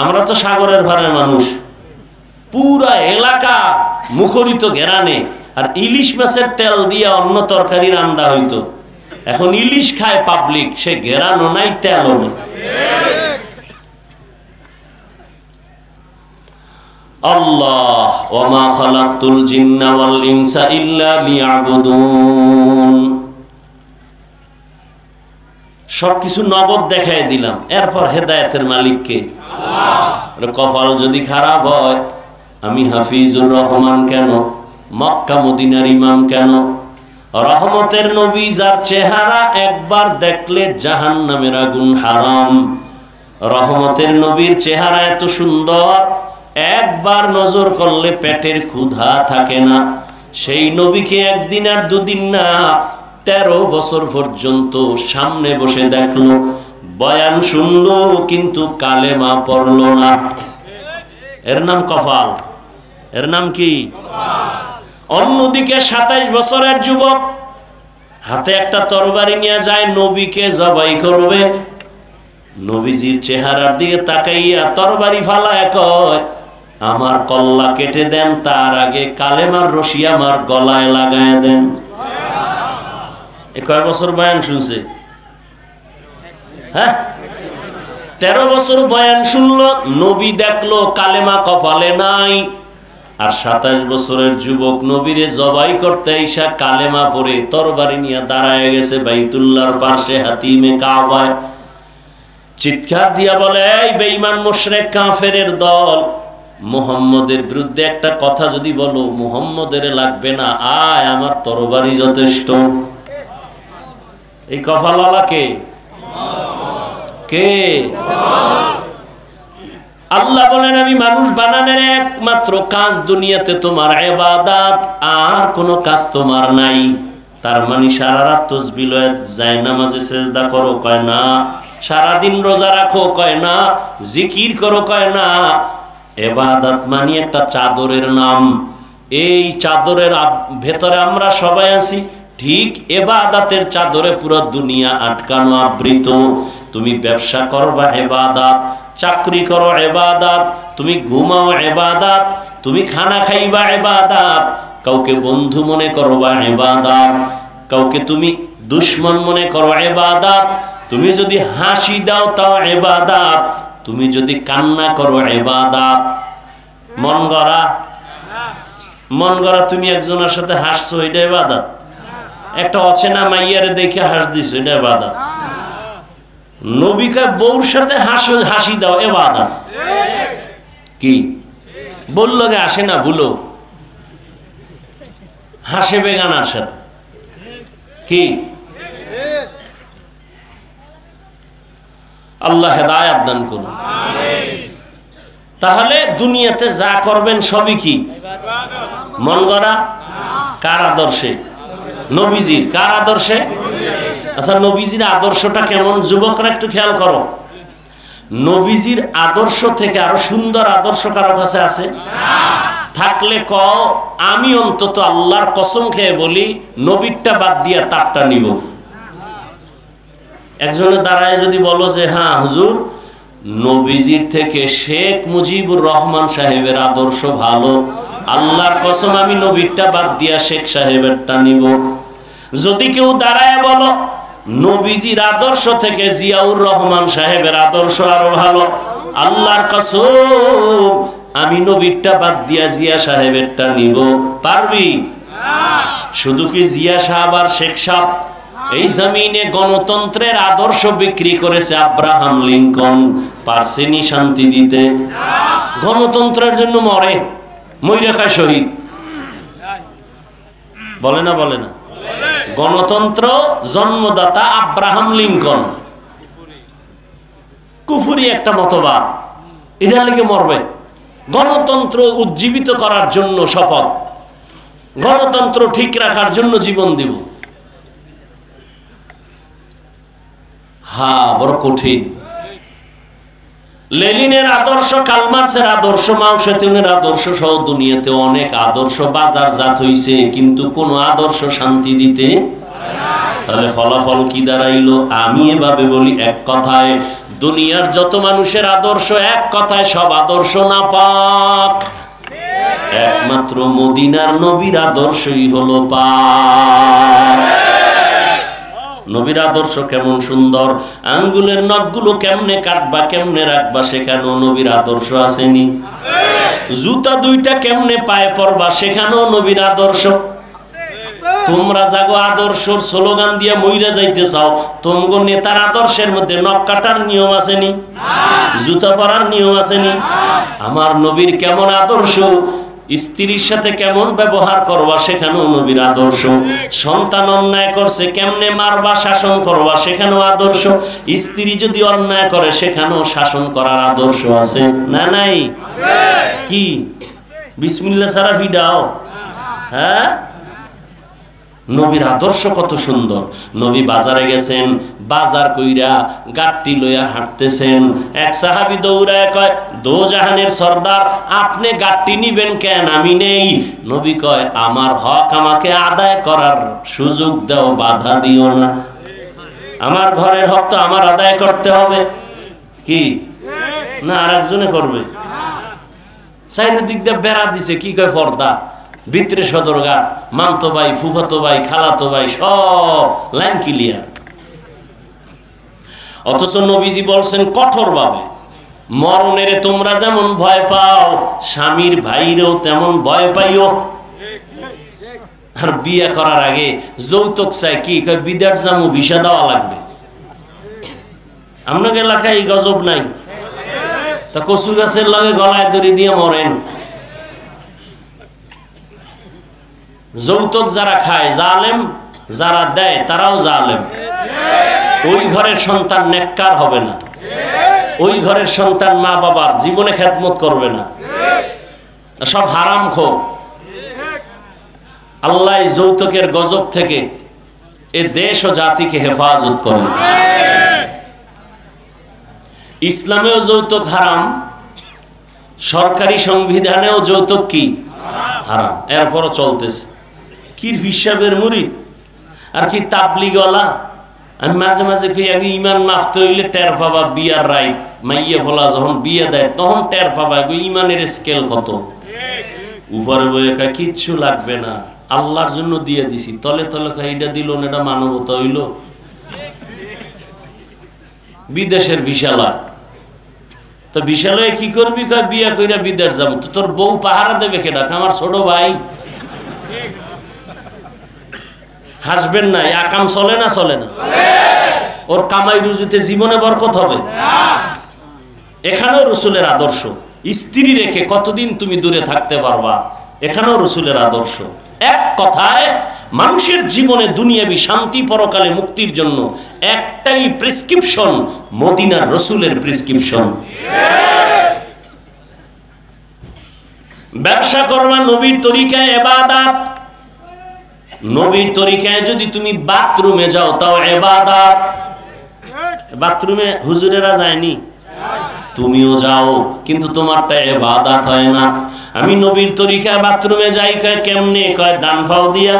আমরা তো সাগরের ভাড়ার মানুষ, পুরা এলাকা মুখরিত ঘেরানে। আর ইলিশ মাছের তেল দিয়ে অন্য তরকারি রান্না হইতো। এখন ইলিশ খায় পাবলিক, সে ঘেরানো নাই, তেলও নেই। আল্লাহ ওয়া মা খালাকতুল জিন্না ওয়াল ইনসা ইল্লা লিয়াবুদুন। সবকিছু নগদ দেখাই দিলাম, এরপর হেদায়েতের মালিককে। আল্লাহ। কপাল যদি খারাপ হয়, আমি হাফিজুর রহমান কেন, মক্কা মদিনার ইমাম কেন, রহমতের নবী যার চেহারা একবার দেখলে জাহান্নামের আগুন হারাম। রহমতের নবীর চেহারা এত সুন্দর, একবার নজর করলে পেটের ক্ষুধা থাকে না। সেই নবীকে একদিন আর দুদিন না, 13 বছর পর্যন্ত সামনে বসে দেখলো, বয়ান শুনলো, কিন্তু কালেমা পড়লো না। এর নাম কপাল। এর নাম কি? অন্যদিকে 27 বছরের যুবক হাতে একটা তরবারি নিয়ে যায়, নবীকে জবাই করবে। নবীজির চেহারার দিকে তাকাইয়া তরবারি ফালায় কয়, আমার কল্লা কেটে দেন, তার আগে কালেমার রশি আমার গলায় লাগায় দেন। কয় বছর বয়ান শুনছে? হ্যাঁ, 13 বছর বয়ান শুনলো, নবী দেখলো কালেমা কপালে নাই। আর 27 বছরের যুবক নবীরে জবাই করতে আইসা কালেমা পড়ে তরবারি নিয়ে দাঁড়ায় গেছে বাইতুল্লাহর পাশে, হাতিমে কাবায়। চিৎকার দিয়া বলে, এই বেঈমান মুশরিক কাফেরের দল, মুহাম্মদের বিরুদ্ধে একটা কথা যদি বলো, মুহাম্মদের লাগবে না, আয় আমার তরবারি যথেষ্ট। এই কপালওয়ালা কে? কে? আল্লাহ বলেন আমি মানুষ বানানোর একমাত্র কাজ দুনিয়াতে তোমার ইবাদত, আর কোনো কাজ তোমার নাই। তার মানে সারা রাত তাসবিহ লয়ে যায় নামাজে সেজদা করো, কয় না। সারাদিন রোজা রাখো, কয় না। জিকির করো, কয় না। ইবাদত মানে একটা চাদরের নাম। এই চাদরের ভেতরে আমরা সবাই আছি। ঠিক ইবাদতের চাদরে পুরো দুনিয়া আটকানো, আবৃত। তুমি ব্যবসা করবা ইবাদত, চাকরি করো ইবাদত, তুমি ঘুমাও ইবাদত, তুমি খানা খাইবা ইবাদত, কাউকে বন্ধু মনে করবা ইবাদত, কাউকে তুমি দুশমন মনে করো ইবাদত, তুমি যদি হাসি দাও তাও ইবাদত, তুমি যদি কান্না করো ইবাদত। মন গড়া তুমি একজনের সাথে হাসছো, এটা ইবাদত। একটা অচেনা মাইয়ারে দেখে হাস দিছো, এটা ইবাদত। নবীকে বউর সাথে হাসি দাও ইবাদত। কি বললো গে? আসে না ভুলো, হাসে বেগানার সাথে। কি আল্লাহ হেদায়েত দান করুন। তাহলে দুনিয়াতে যা করবেন সবই কি মন গড়া? কার আদর্শে? নবীজির। কার আদর্শে? আচ্ছা, নবীজির আদর্শটা কেমন? যুবকরা একটু খেয়াল করো। নবীজির আদর্শ থেকে আরো সুন্দর আদর্শ কারো কাছে আছে? থাকলে কও, আমি অন্তত আল্লাহর কসম খেয়ে বলি নবীরটা বাদ দিয়া তারটা নিব। একজনের দাঁড়ায় যদি বলো যে হ্যাঁ হুজুর, নবীজির থেকে শেখ মুজিবুর রহমান সাহেবের আদর্শ ভালো, আল্লাহর কসম আমি নবীরটা বাদ দিয়া শেখ সাহেবেরটা নিব। যদি কেউ দাঁড়ায় বলো নবীজির আদর্শ থেকে জিয়াউর রহমান সাহেবের আদর্শ আরো ভালো, আল্লাহর কসম আমি নবীরটা বাদ দিয়া জিয়া সাহেবেরটা নিব, পারবি? শুধু কি জিয়া সাহেব আর শেখ সাহেব? এই জমিনে গণতন্ত্রের আদর্শ বিক্রি করেছে আব্রাহাম লিঙ্কন, পারছেনি শান্তি দিতে? গণতন্ত্রের জন্য মরে, মইরা খায় শহীদ। বলে না? বলে না? গণতন্ত্র জন্মদাতা আব্রাহাম লিঙ্কন, কুফরি একটা মতবাদ, এটার লেগে মরবে। গণতন্ত্র উজ্জীবিত করার জন্য শপথ, গণতন্ত্র ঠিক রাখার জন্য জীবন দিব। হ্যাঁ, বড় কঠিন। লেনিনের আদর্শ, কার্ল মার্ক্সের আদর্শ, মাও সেতুংয়ের আদর্শ সহ দুনিয়াতে অনেক আদর্শ বাজারজাত হইছে, কিন্তু কোন আদর্শ শান্তি দিতে। তাহলে ফলাফল কি দাঁড়াইলো? আমি এভাবে বলি, এক কথায় দুনিয়ার যত মানুষের আদর্শ, এক কথায় সব আদর্শ নাপাক। একমাত্র মদিনার নবীর আদর্শই হলো পাক। নবীর আদর্শ কেমন সুন্দর! আঙ্গুলের নখগুলো কেমনে কাটবা, কেমনে রাখবা, সেখানেও নবীর আদর্শ আসেনি? জুতা দুইটা কেমনে পায়ে পরবা, সেখানেও নবীর আদর্শ। তোমরা জাগো আদর্শর স্লোগান দিয়া মইরা যাইতে চাও, তোমগো নেতার আদর্শের মধ্যে নখ কাটার নিয়ম আসেনি? জুতা পরার নিয়ম আসেনি? আমার নবীর কেমন আদর্শ! স্ত্রীর সাথে কেমন ব্যবহার করবা, সেখানেও নবীর আদর্শ। সন্তান অন্যায় করছে, কেমনে মারবা, শাসন করবা, সেখানেও আদর্শ। স্ত্রী যদি অন্যায় করে, সেখানেও শাসন করার আদর্শ আছে না? নাই? কি বিসমিল্লাহ ছাড়া ফিডাও? হ্যাঁ, নবীর আদর্শ কত সুন্দর। নবী বাজারে গেছেন, বাজার কইরা গাট্টি লইয়া হাঁটতেছেন। এক সাহাবী দৌড়ায় কয়, দোজাহানের সর্দার, আপনি গাট্টি নিবেন কেন? আমি নেই। নবী কয়, আমার হক আমাকে আদায় করার সুযোগ দাও, বাধা দিও না। আমার ঘরের হক তো আমার আদায় করতে হবে। কি না আরেকজনে করবে? চারিদিক দিয়ে বেড়া দিছে, কি কয় পর্দা, ভিতরে সদরঘাট, মামতো ভাই, ফুফাতো ভাই, খালাতো ভাই, সব লাইন ক্লিয়ার। অথচ নবীজি বলছেন কঠোর ভাবে, মরণের তোমরা যেমন ভয় পাও, স্বামীর ভাইরেও তেমন ভয় পাইও। আর বিয়ে করার আগে যৌতুক চাই, কি কয়, বিদেশ জামু, ভিসা দেওয়া লাগবে। আপনার এলাকায় এই গজব নাই? তা কচু গাছের লগে গলায় দড়ি দিয়ে মরেন। যৌতুক যারা খায় জালেম, যারা দেয় তারাও জালেম। ওই ঘরের সন্তান নেককার হবে না, ওই ঘরের সন্তান মা বাবার জীবনে খেদমত করবে না, সব হারামখোর। আল্লাহ যৌতুকের গজব থেকে এ দেশ ও জাতিকে হেফাজত করেন। ইসলামেও যৌতুক হারাম, সরকারি সংবিধানেও যৌতুক কি হারাম, এরপরও চলতেছে। কি হিসাবের মুরিদ আর কি তাবলিগওয়ালা। আমি মাঝে মাঝে কই আগে ইমান মাফতে হইলে টের পাবা বিয়ার রাইট, মাইয়া ফলা যখন বিয়ে দেয় তখন টের পাবা ইমানের স্কেল কত। উপরে বয়ে কয় কিচ্ছু লাগবে না, আল্লাহর জন্য দিয়ে দিছি, তলে তলে কয় এটা দিল না, এটা মানবতা হইল। বিদেশের বিশালয়, তো বিশালয়ে কি করবি? কয় বিয়া কইরা বিদেশ যাবো। তো তোর বউ পাহারা দেবে কেডা? আমার ছোট ভাই। হাসবেন না, আকাম চলে না? চলে না। ওর কামাই রুজিতে জীবনে বরকত হবে? এখানেও রসুলের আদর্শ। স্ত্রী রেখে কতদিন তুমি দূরে থাকতে পারবা? এখানেও রসুলের আদর্শ। এক কথায় মানুষের জীবনে দুনিয়াবি শান্তি, পরকালে মুক্তির জন্য একটাই প্রেসক্রিপশন, মদিনার রসুলের প্রেসক্রিপশন। ব্যবসা করবা নবীর তরিকায়, ইবাদত। নবীর তরিকায় যদি তুমি বাথরুমে যাও তাও ইবাদত। বাথরুমে হুজুরেরা যায়নি, তুমিও যাও, কিন্তু তোমারটা ইবাদত হয় না। আমি নবীর তরিকায় বাথরুমে যাই, কয় কেমনে? কয় ডান পাও দিয়া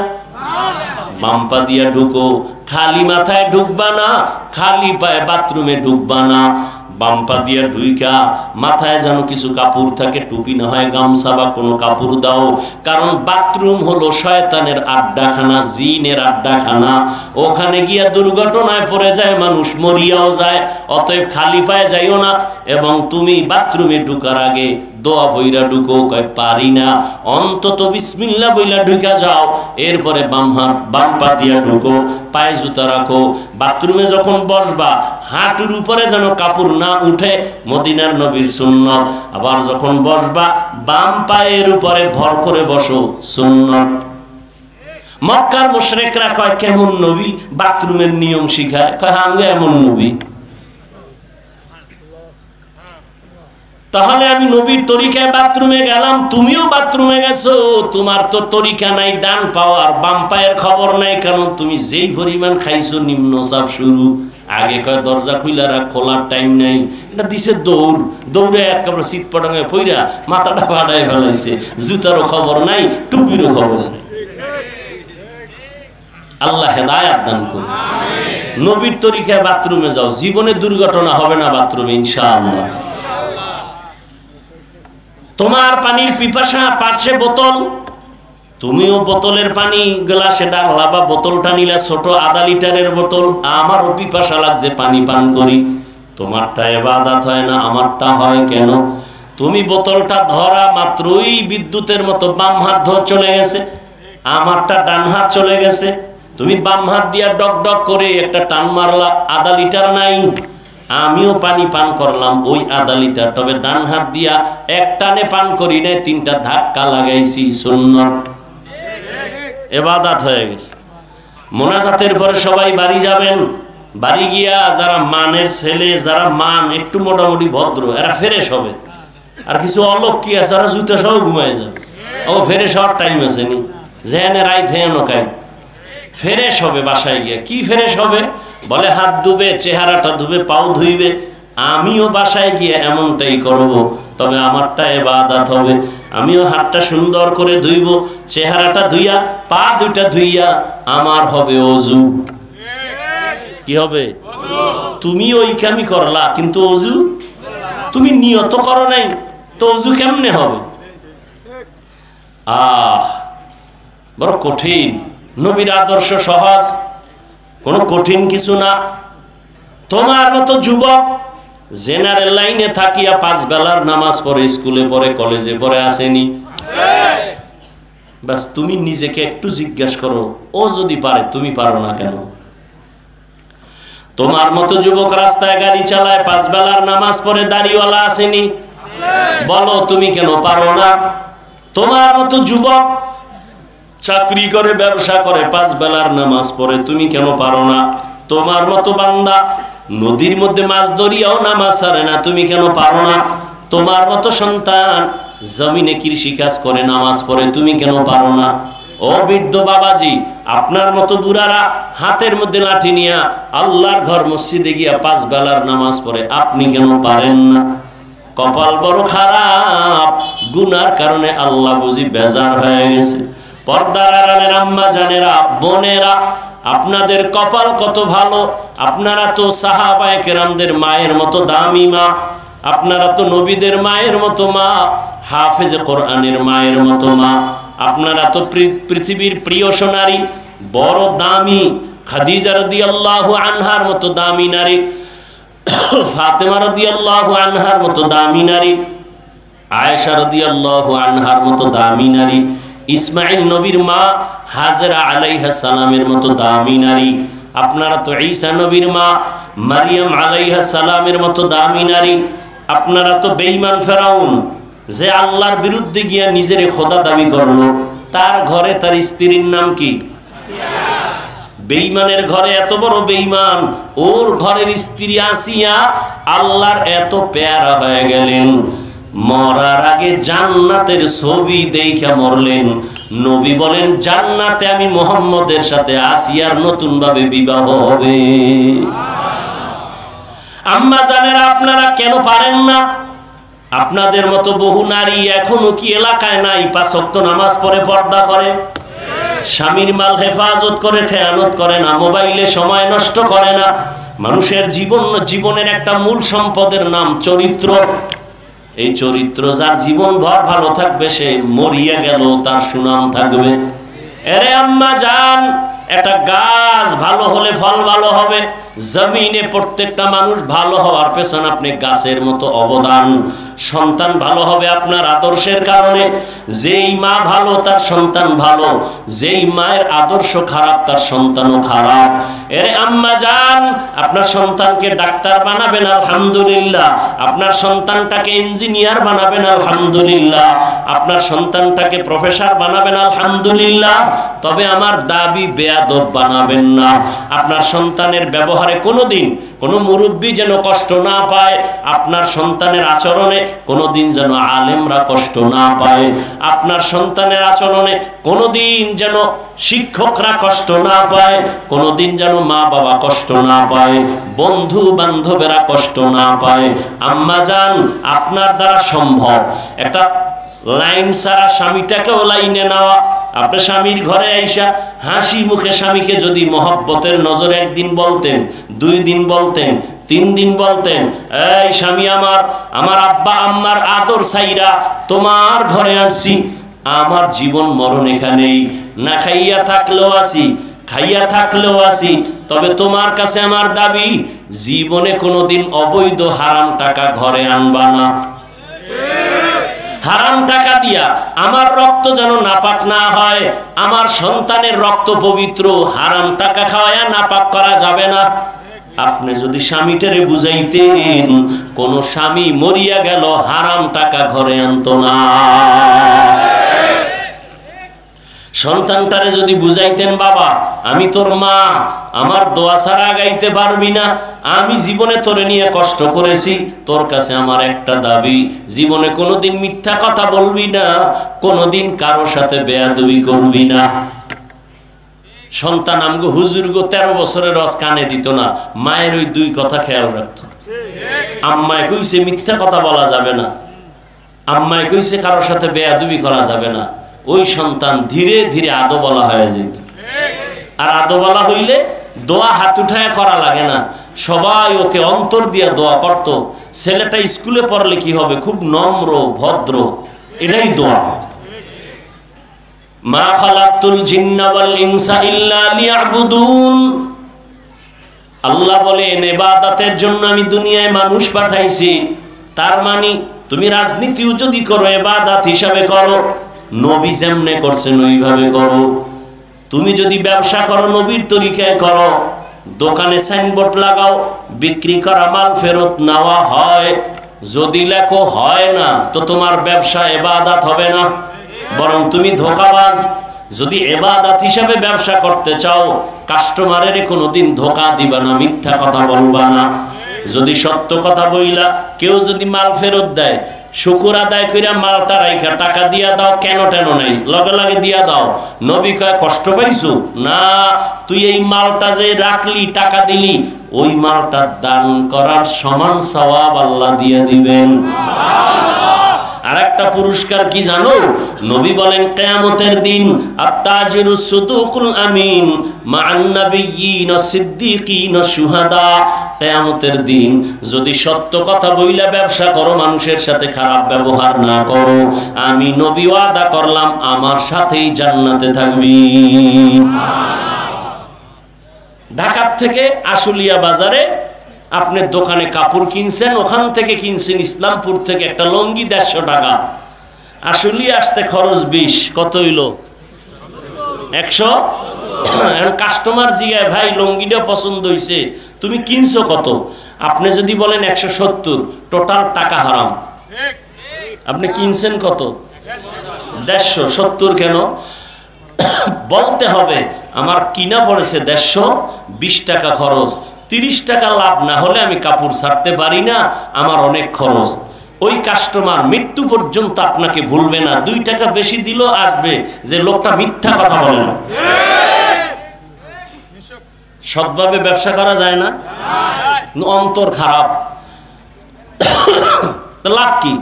বাম পা দিয়া ঢুকো, খালি মাথায় ঢুকবা না, খালি পায়ে বাথরুমে ঢুকবা না। বাম পা দিয়া ঢুইকা মাথায় যেন কিছু কাপড় থাকে, টুপি না হয় গামছা বা কোনো কাপড় দাও, কারণ বাথরুম হলো শয়তানের আড্ডাখানা, জিনের আড্ডাখানা। ওখানে গিয়া দুর্ঘটনায় পড়ে যায় মানুষ, মরিয়াও যায়। অতএব খালি পায়ে যাইও না। এবং তুমি বাথরুমে ঢুকার আগে দোয়া বইরা ঢুকো, কয় পারি না, অন্তত বিসমিল্লাহ বইলা ঢুকা যাও। এরপরে বাম পা দিয়া ঢুকো, পায়ে জুতা রাখো। বাথরুমে যখন বসবা হাঁটুর উপরে যেন কাপড় না উঠে, মদিনার নবীর সুন্নত। আবার যখন বসবা বাম পায়ের উপরে ভর করে বসো, সুন্নত। মক্কার মুশরিকরা কয় কেমন নবী বাথরুমের নিয়ম শিখায়? কয় আমি এমন নবী। তাহলে আমি নবীর তরিকায় বাথরুমে গেলাম, তুমিও বাথরুমে গেছো, তোমার তো তরিকা নাই ডান পাওয়ার, বাম পায়ের খবর নাই, কারণ তুমি যেই পরিমাণ খাইছো নিম্ন চাপ শুরু। আগে কয় দরজা খুইলা রাখ, খোলার টাইম নাই। এটা দিছে দৌড়, দৌড়ে একেবারে শীত পটাঙে পইরা মাথাটা ফাটায় ফেলাইছে, জুতারও খবর নাই, টুপিরও খবর নাই। আল্লাহ হেদায়েত দান করুন। নবীর তরিকায় বাথরুমে যাও, জীবনে দুর্ঘটনা হবে না বাথরুমে ইনশাআল্লাহ। তোমার পানির পিপাসা, পার্শ্বে বোতল, তুমিও বোতলের পানি গ্লাসে ডাললা বা বোতলটা নিলে ছোট আধা লিটারের বোতল। আমারও পিপাসা লাগছে, পানি পান করি। তোমারটা ইবাদত হয় না, আমারটা হয় কেন? তুমি বোতলটা ধরা মাত্রই বিদ্যুতের মতো বাম হাত চলে গেছে, আমারটা ডান হাত চলে গেছে। তুমি বাম হাত দিয়া ডক ডক করে একটা টান মারলা, আধা লিটার নাই। আমিও পানি পান করলাম ওই আধা লিটার, তবে ডান হাত দিয়া এক টানে পান করি নাই, 3টা ধাক্কা লাগাইছি, সুন্নাত। ইবাদত হয়ে গেছে। মোনাজাতের পরে সবাই বাড়ি যাবেন, বাড়ি গিয়া যারা মানের ছেলে, যারা মান একটু মোটামুটি ভদ্র, এরা ফ্রেশ হবে। আর কিছু অলোক কি আছে, এরা জুতা সহ ঘুমায় যাবে। ও ফ্রেশ হওয়ার টাইম আছে নি, যেনে রাইত হেন কাই ফ্রেশ হবে বাসায় গিয়া। কি ফ্রেশ হবে? বলে হাত ধুবে, চেহারাটা ধুবে, পাও ধুইবে। আমিও বাসায় গিয়ে এমনটাই করব, তবে আমারটা ইবাদত হবে। আমিও হাতটা সুন্দর করে ধুইব, চেহারাটা ধুইয়া, পা দুইটা ধুইয়া আমার হবে ওযু। কি হবে? তুমি ওই কামই করলা, কিন্তু ওযু তুমি নিয়ত করো নাই, তো ওযু কেমনে হবে? বড় কঠিন। নবীর আদর্শ সহজ, কোনো কঠিন কিছু না। তোমার মতো যুবক জেনারেল লাইনে থাকিয়া 5 বেলার নামাজ পড়ে, স্কুলে পড়ে, কলেজে পড়ে, আসেনি? বাস তুমি নিজেকে একটু জিজ্ঞাসা করো, ও যদি পারে তুমি পারো না কেন? তোমার মতো যুবক রাস্তায় গাড়ি চালায়, 5 বেলার নামাজ পড়ে, দাড়িওয়ালা আসেনি? বলো তুমি কেন পারো না? তোমার মতো যুবক চাকরি করে, ব্যবসা করে, 5 বেলার নামাজ পড়ে, তুমি কেন পারো না? তোমার মতো বান্দা নদীর মধ্যে মাছ ধরিয়াও নামাজ ছাড়ে না, তুমি কেন পারো না? তোমার মতো সন্তান জমিনে কৃষি কাজ করে, নামাজ পড়ে, তুমি কেন পারো না? ও বৃদ্ধ বাবাজি, আপনার মতো বুড়ারা হাতের মধ্যে লাঠি নিয়ে আল্লাহর ঘর মসজিদে গিয়া 5 বেলার নামাজ পড়ে, আপনি কেন পারেন না? কপাল বড় খারাপ, গুনার কারণে আল্লাহ বুঝি বেজার হয়ে গেছে। পর্দার আড়ালের আম্মা জানেরা, বোনেরা, আপনাদের কপাল কত ভালো। আপনারা তো সাহাবায়ে কেরামদের মায়ের মতো দামি মা, আপনারা তো নবীদের মায়ের মতো মা, হাফেজে কোরআনের মায়ের মতো মা, আপনারা তো পৃথিবীর প্রিয় সোনারী, বড় দামি খাদিজা রাদিয়াল্লাহু আনহার মতো দামি নারী, ফাতেমা রাদিয়াল্লাহু আনহার মতো দামি নারী, আয়েশা রাদিয়াল্লাহু আনহার মতো দামি নারী, ইসমাইল নবীর মা হাজরা আলাইহা সালামের মতো দামি নারী, আপনারা তো ঈসা নবীর মা মারিয়াম আলাইহা সালামের মতো দামি নারী, আপনারা তো বেঈমান ফেরাউন, যে আল্লাহর বিরুদ্ধে গিয়া নিজের খোদা দাবি করলো, তার ঘরে তার স্ত্রীর নাম কি? বেঈমানের ঘরে এত বড় বেঈমান, ওর ঘরের স্ত্রী আসিয়া আল্লাহর এত পেয়ারা হয়ে গেলেন, মরার আগে জান্নাতের ছবি দেখে মরলেন। নবী বলেন, জান্নাতে আমি মুহাম্মদের সাথে আসিয়ার নতুন ভাবে বিবাহ হবে। আম্মা জানেরা, আপনারা কেন পারেন না? আপনাদের মতো বহু নারী এখনো কি এলাকায় নাই 5 ওয়াক্ত নামাজ পড়ে, পর্দা করে, স্বামীর মাল হেফাজত করে, খেয়ানত করে না, মোবাইলে সময় নষ্ট করে না। মানুষের জীবনের একটা মূল সম্পদের নাম চরিত্র। এই চরিত্র যার জীবন ভর ভালো থাকবে, সে মরিয়া গেল তার সুনাম থাকবে। এরে আম্মা জান, একটা গাছ ভালো হলে ফল ভালো হবে। জমিনে প্রত্যেকটা মানুষ ভালো হওয়ার পেছনে আপনি গাছের মতো অবদান। সন্তান ভালো হবে আপনার আদর্শের কারণে। যেই মা ভালো তার সন্তান ভালো, যেই মায়ের আদর্শ খারাপ তার সন্তানও খারাপ। এরে আম্মা জান, আপনার সন্তানকে ডাক্তার বানাবেন আলহামদুলিল্লাহ, আপনার সন্তানটাকে ইঞ্জিনিয়ার বানাবেন আলহামদুলিল্লাহ, আপনার সন্তানটাকে প্রফেসর বানাবেন আলহামদুলিল্লাহ, তবে আমার দাবি বেয়াদব বানাবেন না। আপনার সন্তানের ব্যবহারে কোনোদিন কোনো মুরব্বী যেন কষ্ট না পায়, আপনার সন্তানের আচরণে কোনোদিন যেন আলেমরা কষ্ট না পায়, আপনার সন্তানের আচরণে কোনোদিন যেন শিক্ষকরা কষ্ট না পায়, কোনোদিন যেন মা বাবা কষ্ট না পায়, বন্ধু বান্ধবেরা কষ্ট না পায়। আম্মা জান, আপনার দ্বারা সম্ভব একটা লাইন ছাড়া স্বামীটাকেও লাইনে নেওয়া। আপনার স্বামীর ঘরে আইসা হাসি মুখে স্বামীকে যদি মহব্বতের নজরে 1 দিন বলতেন, 2 দিন বলতেন, 3 দিন বলতেন, এই স্বামী আমার আব্বা আম্মার আদর চাইরা তোমার ঘরে আসছি, আমার জীবন মরণ এখানেই, না খাইয়া থাকলেও আসি, খাইয়া থাকলেও আসি, তবে তোমার কাছে আমার দাবি, জীবনে কোনোদিন অবৈধ হারাম টাকা ঘরে আনবা না। হারাম টাকা দিয়া আমার রক্ত যেন নাপাক না হয়, আমার সন্তানের রক্ত পবিত্র, হারাম টাকা খাওয়ায়া নাপাক করা যাবে না। আপনি যদি স্বামীটারে বুঝাইতেন, কোন স্বামী মরিয়া গেল হারাম টাকা ঘরে আনতো না। সন্তানটারে যদি বুঝাইতেন, বাবা আমি তোর মা, আমার দোয়া ছাড়া গাইতে পারবি না, আমি জীবনে তোরে নিয়ে কষ্ট করেছি, তোর কাছে আমার একটা দাবি, জীবনে কোনোদিন মিথ্যা কথা বলবি না, কোনোদিন কারো সাথে বেয়াদবি করবি না। সন্তান আমগো হুজুর গো 13 বছরের রস কানে দিত না, মায়ের ওই 2 কথা খেয়াল রাখতো। আম্মায় কইছে মিথ্যা কথা বলা যাবে না, আম্মায় কইছে কারোর সাথে বেয়াদবি করা যাবে না, ওই সন্তান ধীরে ধীরে আদো বলা হয়ে যেত। আর আদো বলা হইলে দোয়া হাত উঠায় করা লাগে না, সবাই ওকে অন্তর দিয়ে দোয়া করত। ছেলেটা স্কুলে পড়লে কি হবে, খুব নম্র ভদ্র, এটাই দোয়া। মা খালাকতুল জিন্না ওয়াল ইনসা ইল্লা লিয়াবুদুন, আল্লাহ বলেন ইবাদতের জন্য আমি দুনিয়ায় মানুষ পাঠাইছি। তার মানে তুমি রাজনীতিও যদি করো ইবাদত হিসাবে করো, নবী যেমনে করছেন ওইভাবে করো। তুমি যদি ব্যবসা করো নবীর তরিকায় করো, দোকানে সাইনবোর্ড লাগাও বিক্রি করা মাল ফেরত নেওয়া হয়, যদি লেখো হয় না তো তোমার ব্যবসা ইবাদত হবে না, বরং তুমি ধোঁকাবাজ। যদি ইবাদত হিসাবে ব্যবসা করতে চাও, কাস্টমারের কোনোদিন ধোঁকা দিবা না, মিথ্যা কথা বলবা না। যদি সত্য কথা বইলা কেউ যদি মাল ফেরত দেয়, শুকুর আদায় কইরা মালটা রাইখা টাকা দিয়া দাও, কেন টেন নাই, লগে লগে দিয়া দাও। নবী কয় কষ্ট পাইছো না, তুই এই মালটা যে রাখলি, টাকা দিলি, ওই মালটা দান করার সমান সওয়াব আল্লাহ দিয়ে দিবেন। আর একটা পুরস্কার কি জানো? নবী বলেন কিয়ামতের দিন আত-তাজিরু সুদুকুল আমিন মা'আন নাবিয়্যিন সিদ্দিকিন শুহাদা। কিয়ামতের দিন যদি সত্য কথা বইলা ব্যবসা করো, মানুষের সাথে খারাপ ব্যবহার না করো, আমি নবী ওয়াদা করলাম আমার সাথেই জান্নাতে থাকবি। ঢাকা থেকে আশুলিয়া বাজারে আপনি দোকানে কাপড় কিনছেন, ওখান থেকে কিনছেন ইসলামপুর থেকে একটা লঙ্গি 150 টাকা, আশুলিয়া আসতে খরচ 20, কত হইল? 100। কাস্টমার জিগায় ভাই লঙ্গিটা পছন্দ হইছে, তুমি কিনছো কত? আপনি যদি বলেন 170, টোটাল টাকা হারাম। আপনি কিনছেন কত? 150। 70 কেন? বলতে হবে আমার কিনা পড়েছে 150, 20 টাকা খরচ, 30 টাকা লাভ না হলে আমি কাপড় ছাড়তে পারি না, আমার অনেক খরচ। ওই কাস্টমার মৃত্যু পর্যন্ত আপনাকে ভুলবে না, 2 টাকা বেশি দিলেও আসবে যে লোকটা মিথ্যা কথা বলে না। সৎভাবে ব্যবসা করা যায় না, অন্তর খারাপ, লাভ কি?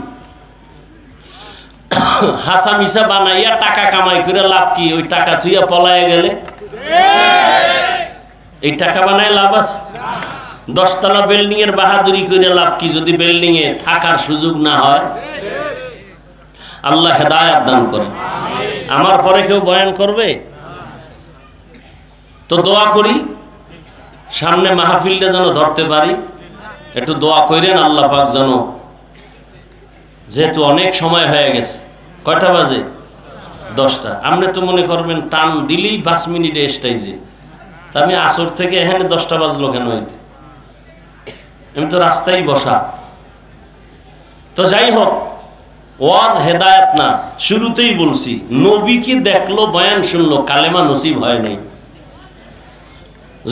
হাসা মিশা বানাইয়া টাকা কামাই করে লাভ কি? ওই টাকা থুইয়া পলায় গেলে এই টাকা বানায় লাভ আছে? 10 তলা বিল্ডিং এর বাহাদুরি করে লাভ কি যদি বিল্ডিং এ থাকার সুযোগ না হয়? আল্লাহ হেদায়েত দান করে। আমার পরে কেউ বয়ান করবে তো দোয়া করি সামনে মাহফিলটা যেন ধরতে পারি, একটু দোয়া করেন আল্লাহ পাক যেন, যেহেতু অনেক সময় হয়ে গেছে। কয়টা বাজে? 10টা। আপনি তো মনে করবেন টান দিলেই 5 মিনিটে স্টেজে, তা আমি আসর থেকে এখানে 10টা বাজলো কেন হইতে? আমি তো রাস্তায় বসা। তো যাই হোক, ওয়াজ হেদায়েত না, শুরুতেই বলছি নবীকে দেখলো, বয়ান শুনলো, কালেমা নসিব হয় নাই।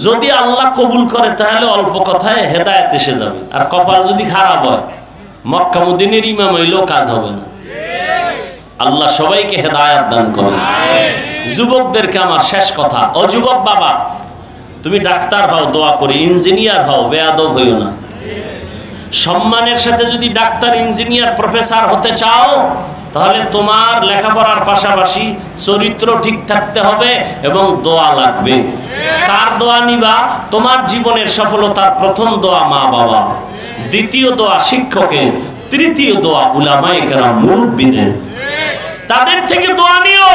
যদি আল্লাহ কবুল করে তাহলে অল্প কথায় হেদায়েত এসে যাবে, আর কপাল যদি খারাপ হয় মক্কা মদিনার ইমাম হইলেও কাজ হবে না। আল্লাহ সবাইকে হেদায়েত দান করেন। যুবকদেরকে আমার শেষ কথা, ও যুবক বাবা, তুমি ডাক্তার হও, দোয়া করি, ইঞ্জিনিয়ার হও, বেয়াদব হইও না। সম্মানের সাথে যদি ডাক্তার, ইঞ্জিনিয়ার, প্রফেসর হতে চাও, তাহলে তোমার লেখাপড়ার পাশাপাশি চরিত্র ঠিক থাকতে হবে এবং দোয়া লাগবে। কার দোয়া নিবা? তোমার জীবনের সফলতার প্রথম দোয়া মা বাবা, দ্বিতীয় দোয়া শিক্ষকের, তৃতীয় দোয়া উলামায়ে কেরাম, মুরব্বিদের, তাদের থেকে দোয়া নিও।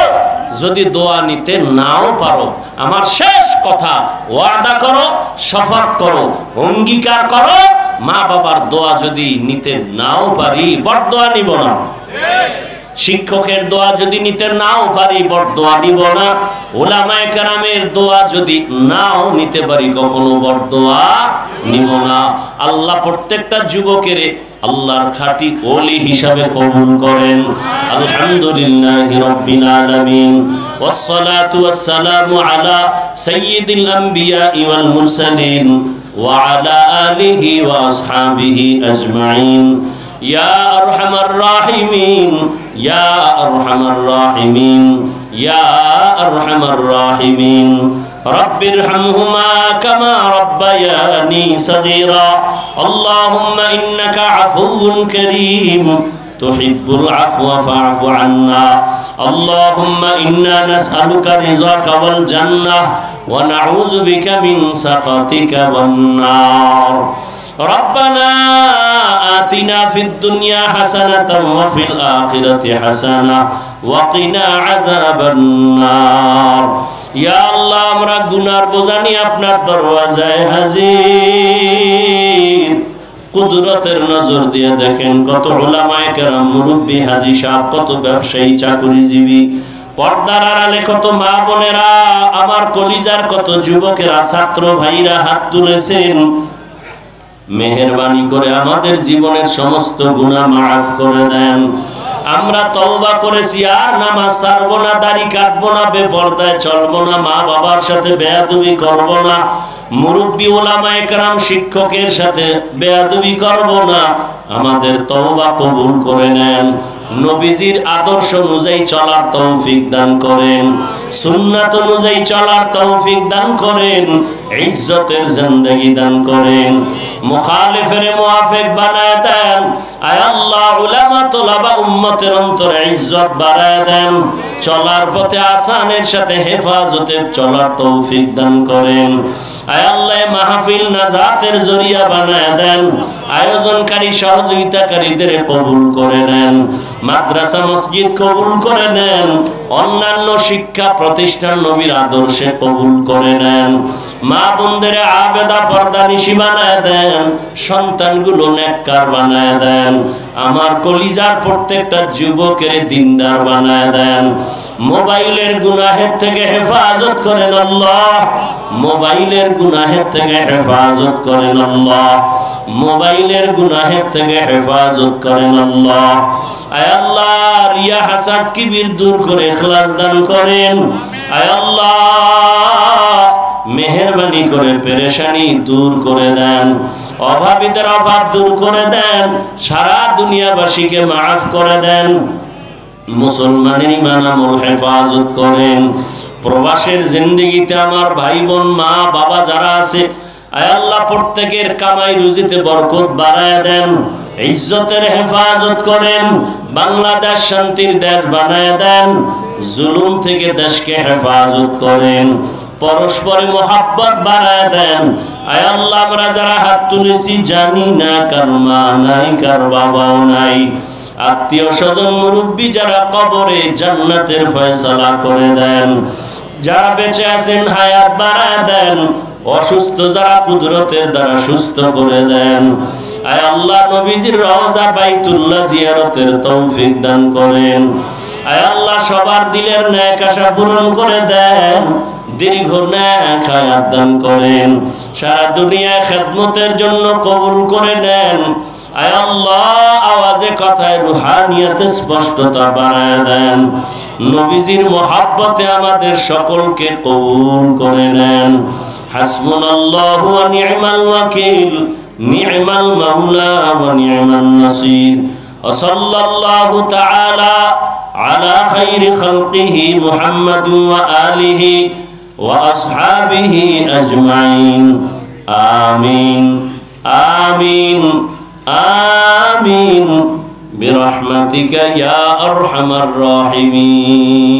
যদি দোয়া নিতে নাও পারো, আমার শেষ কথা, ওয়াদা করো, শপথ করো, অঙ্গীকার করো, মা বাবার দোয়া যদি নিতে নাও পারি বরদোয়া নিব না। শিক্ষকের দোয়া যদি নিতে নাও পারি বরদোয়া নিব না। উলামায়ে কেরামের দোয়া যদি নাও নিতে পারি কখনো বরদোয়া নিব না। আল্লাহ প্রত্যেকটা যুবকের আল্লাহর খাঁটি ওলি হিসাবে কবুল করেন। আলহামদুলিল্লাহি রাব্বিল আলামিন, ওয়াসসালাতু ওয়াসসালামু আলা সাইয়্যিদিল আমবিয়া ওয়াল মুরসালিন ওয়া আলা আলিহি ওয়া আসহাবিহি আজমাইন। ইয়া আরহামার রাহিমিন, ইয়া আরহামার রাহিমিন, ইয়া আরহামার রাহিমিন। রব্বিরহামহুমা কামা রাব্বায়ানি সগীরা। আল্লাহুম্মা ইন্নাকা আফুউন কারীম তুহিব্বুল আফওয়া ফা'ফু আন্না। আল্লাহুম্মা ইন্না নাসআলুকা রিযাকা ওয়াল জান্নাহ ওয়া নাউযু বিকা মিন সাখাতিকা ওয়ান নার। ربنا آتنا في الدنيا حسنة وفي الآخرة حسنة وقنا عذاب النار। يا الله আমরা গুনার বোঝা নিয়ে আপনার দরওয়াজায় হাজির। কুদরতের নজর দিয়ে দেখেন কত উলামায়ে কেরাম, মুরব্বি, হাজী সাহেব, কত ব্যবসায়ী, চাকরিজীবী, পর্দার আড়ালে কত মা বোনেরা, আমার কলিজার কত যুবকেরা, ছাত্র ভাইরা হাত তুলেছেন। মেহেরবানি করে আমাদের জীবনের সমস্ত গুনাহ মাফ করে দেন। আমরা তওবা করেছি, আর নামাজ ছাড়বো না, দাড়ি কাটবো না, বেপরদায় চলবো না, মা বাবার সাথে বেয়াদবি করবো না, মুরব্বী ওলামা একরাম শিক্ষকের সাথে বেয়াদবি করবো না। আমাদের তওবা কবুল করে নেন। নবীজির আদর্শ অনুযায়ী চলার তৌফিক দান করেন, সুন্নাত অনুযায়ী চলার তৌফিক দান করেন, ইজ্জতের জিন্দেগি দান করেন, মুখালিফের মুআফিক বানায় দেন। আয় আল্লাহ, উলামা তোলাবা উম্মতের অন্তরে ইজ্জত বাড়ায় দেন। চলার পথে আসানের সাথে হেফাজতের চলার তৌফিক দান করেন। আয় আল্লাহ, মাহফিল নাজাতের জরিয়া বানায় দেন। আয়োজনকারী সহযোগিতাকারীদের কবুল করে নেন। মাদ্রাসা মসজিদ কবুল করে নেন। অন্যান্য শিক্ষা প্রতিষ্ঠান নবীর আদর্শে কবুল করে নেন। মা বোনদের আবেদা পর্দানিশী বানায় দেন। সন্তানগুলো নেককার বানায় দেন। আমার কলিজার প্রত্যেকটা যুবকের দিনদার বানায় দেন। মোবাইলের গুনাহের থেকে হেফাজত করেন আল্লাহ। মোবাইলের গুনাহের থেকে হেফাজত করেন আল্লাহ। মোবাইলের গুনাহের থেকে হেফাজত করেন আল্লাহ। আয় আল্লাহ, রিয়া হাসাদ কিবির দূর করে ইখলাস দান করেন। আয় আল্লাহ, মেহেরবানি করে পেরেশানি দূর করে দেন। অভাবীদের অভাব দূর করে দেন। সারা দুনিয়াবাসীকে মাফ করে দেন। মুসলমানের ঈমান আমল হেফাজত করেন। প্রবাসের জিন্দেগিতে আমার ভাই বোন মা বাবা যারা আছে, আয় আল্লাহ, প্রত্যেকের কামাই রুজিতে বরকত বাড়ায় দেন। ইজ্জতের হেফাজত করেন। বাংলাদেশ শান্তির দেশ বানায় দেন। জুলুম থেকে দেশকে হেফাজত করেন। পরস্পরে মোহাব্বত বাড়ায় দেন। আয় আল্লাহ, আমরা যারা হাত তুলেছি জানি না কার মা নাই, কার বাবাও নাই, আত্মীয় স্বজন মুরব্বী যারা কবরে, জান্নাতের ফয়সালা করে দেন। যারা বেঁচে আছেন হায়াত বাড়ায় দেন। অসুস্থ যারা কুদরতের দ্বারা সুস্থ করে দেন। আয় আল্লাহ, নবীজির রওজা বাইতুল্লাহ জিয়ারতের তৌফিক দান করেন। আয় আল্লাহ, সবার দিলের নেক আশা পূরণ করে দেন। দীর্ঘ নেক হায়াত দান করেন। সারা দুনিয়ায় খেদমতের জন্য কবুল করে নেন। আয় আল্লাহ, আওয়াজে কথায় রুহানিয়াতে স্পষ্টতা বাড়ায় দেন। নবীজির মহাব্বতে আমাদের সকলকে কবুল করে নেন। হাসবুনাল্লাহু ওয়া নি'মাল ওয়াকিল, নি'মাল মাওলা ওয়া নি'মান নাসির। ওয়া সাল্লাল্লাহু তাআলা আলা খাইরি খালকিহি মুহাম্মাদ ওয়া আলিহি ওয়া আসহাবিহি আজমাইন। আমিন আমিন আমিন বিরহমাতিকা ইয়া আরহামার রাহিমিন।